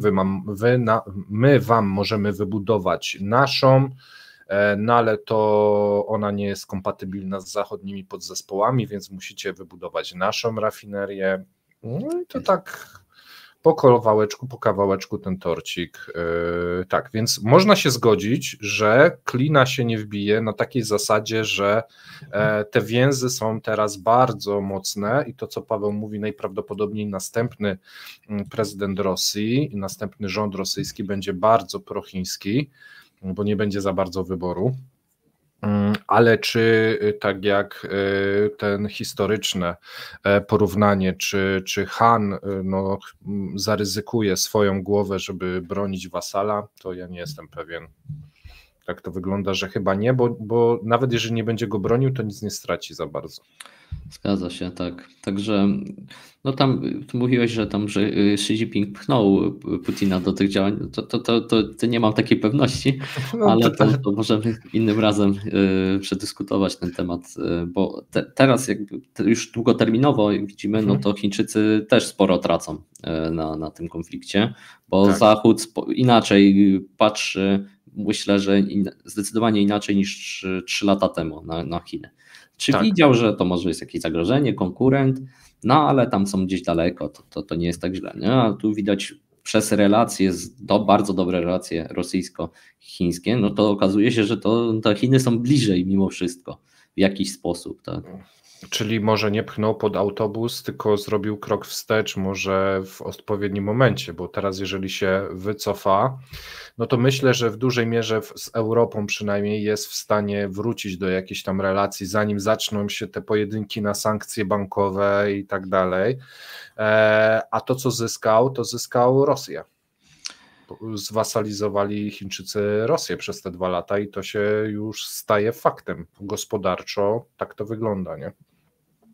my wam możemy wybudować naszą, no ale to ona nie jest kompatybilna z zachodnimi podzespołami, więc musicie wybudować naszą rafinerię. No i to tak po kawałeczku ten torcik. Tak, więc można się zgodzić, że klina się nie wbije na takiej zasadzie, że te więzy są teraz bardzo mocne i to, co Paweł mówi, najprawdopodobniej następny prezydent Rosji, następny rząd rosyjski będzie bardzo prochiński, bo nie będzie za bardzo wyboru, ale czy tak jak ten historyczne porównanie, czy Han zaryzykuje swoją głowę, żeby bronić wasala, to ja nie jestem pewien. Tak to wygląda, że chyba nie, bo nawet jeżeli nie będzie go bronił, to nic nie straci za bardzo. Zgadza się, tak. Także no tam mówiłeś, że Xi Jinping pchnął Putina do tych działań, to nie mam takiej pewności, ale to możemy innym razem przedyskutować ten temat, bo teraz jakby już długoterminowo, jak widzimy, no to Chińczycy też sporo tracą na tym konflikcie, bo tak. Zachód inaczej patrzy, myślę, że zdecydowanie inaczej niż 3 lata temu na Chiny. Czy widział, że to może jest jakieś zagrożenie, konkurent, no ale tam są gdzieś daleko, to nie jest tak źle. Nie? A tu widać przez relacje, bardzo dobre relacje rosyjsko-chińskie, no to okazuje się, że te Chiny są bliżej mimo wszystko w jakiś sposób. Tak? Czyli może nie pchnął pod autobus, tylko zrobił krok wstecz może w odpowiednim momencie, bo teraz jeżeli się wycofa, no to myślę, że w dużej mierze z Europą przynajmniej jest w stanie wrócić do jakiejś tam relacji, zanim zaczną się te pojedynki na sankcje bankowe i tak dalej. A to, co zyskał, to zyskał Rosję. Zwasalizowali Chińczycy Rosję przez te 2 lata i to się już staje faktem. Gospodarczo tak to wygląda, nie?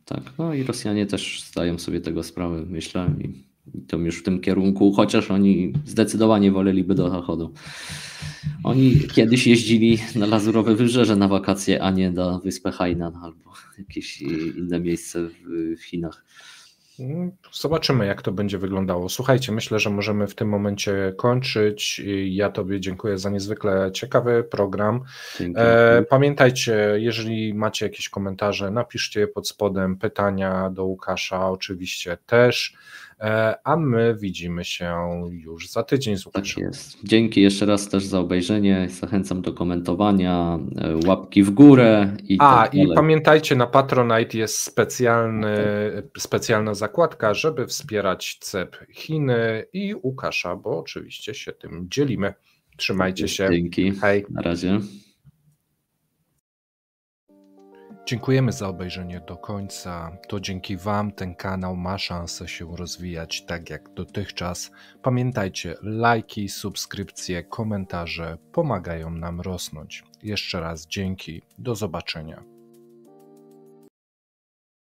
Tak, no i Rosjanie też zdają sobie tego sprawę, myślę, i to już w tym kierunku, chociaż oni zdecydowanie woleliby do Zachodu. Oni kiedyś jeździli na Lazurowe Wybrzeże na wakacje, a nie na wyspę Hainan albo jakieś inne miejsce w Chinach. Zobaczymy, jak to będzie wyglądało. Słuchajcie, myślę, że możemy w tym momencie kończyć. Ja Tobie dziękuję za niezwykle ciekawy program. Pamiętajcie, jeżeli macie jakieś komentarze, napiszcie je pod spodem, pytania do Łukasza oczywiście też, a my widzimy się już za tydzień z Łukaszem. Tak jest. Dzięki jeszcze raz też za obejrzenie. Zachęcam do komentowania, łapki w górę i tak dalej. I pamiętajcie, na Patronite jest specjalna zakładka, żeby wspierać CEP Chiny i Łukasza, bo oczywiście się tym dzielimy. Trzymajcie się. Dzięki. Hej. Na razie. Dziękujemy za obejrzenie do końca. To dzięki Wam ten kanał ma szansę się rozwijać tak jak dotychczas. Pamiętajcie, lajki, subskrypcje, komentarze pomagają nam rosnąć. Jeszcze raz dzięki. Do zobaczenia.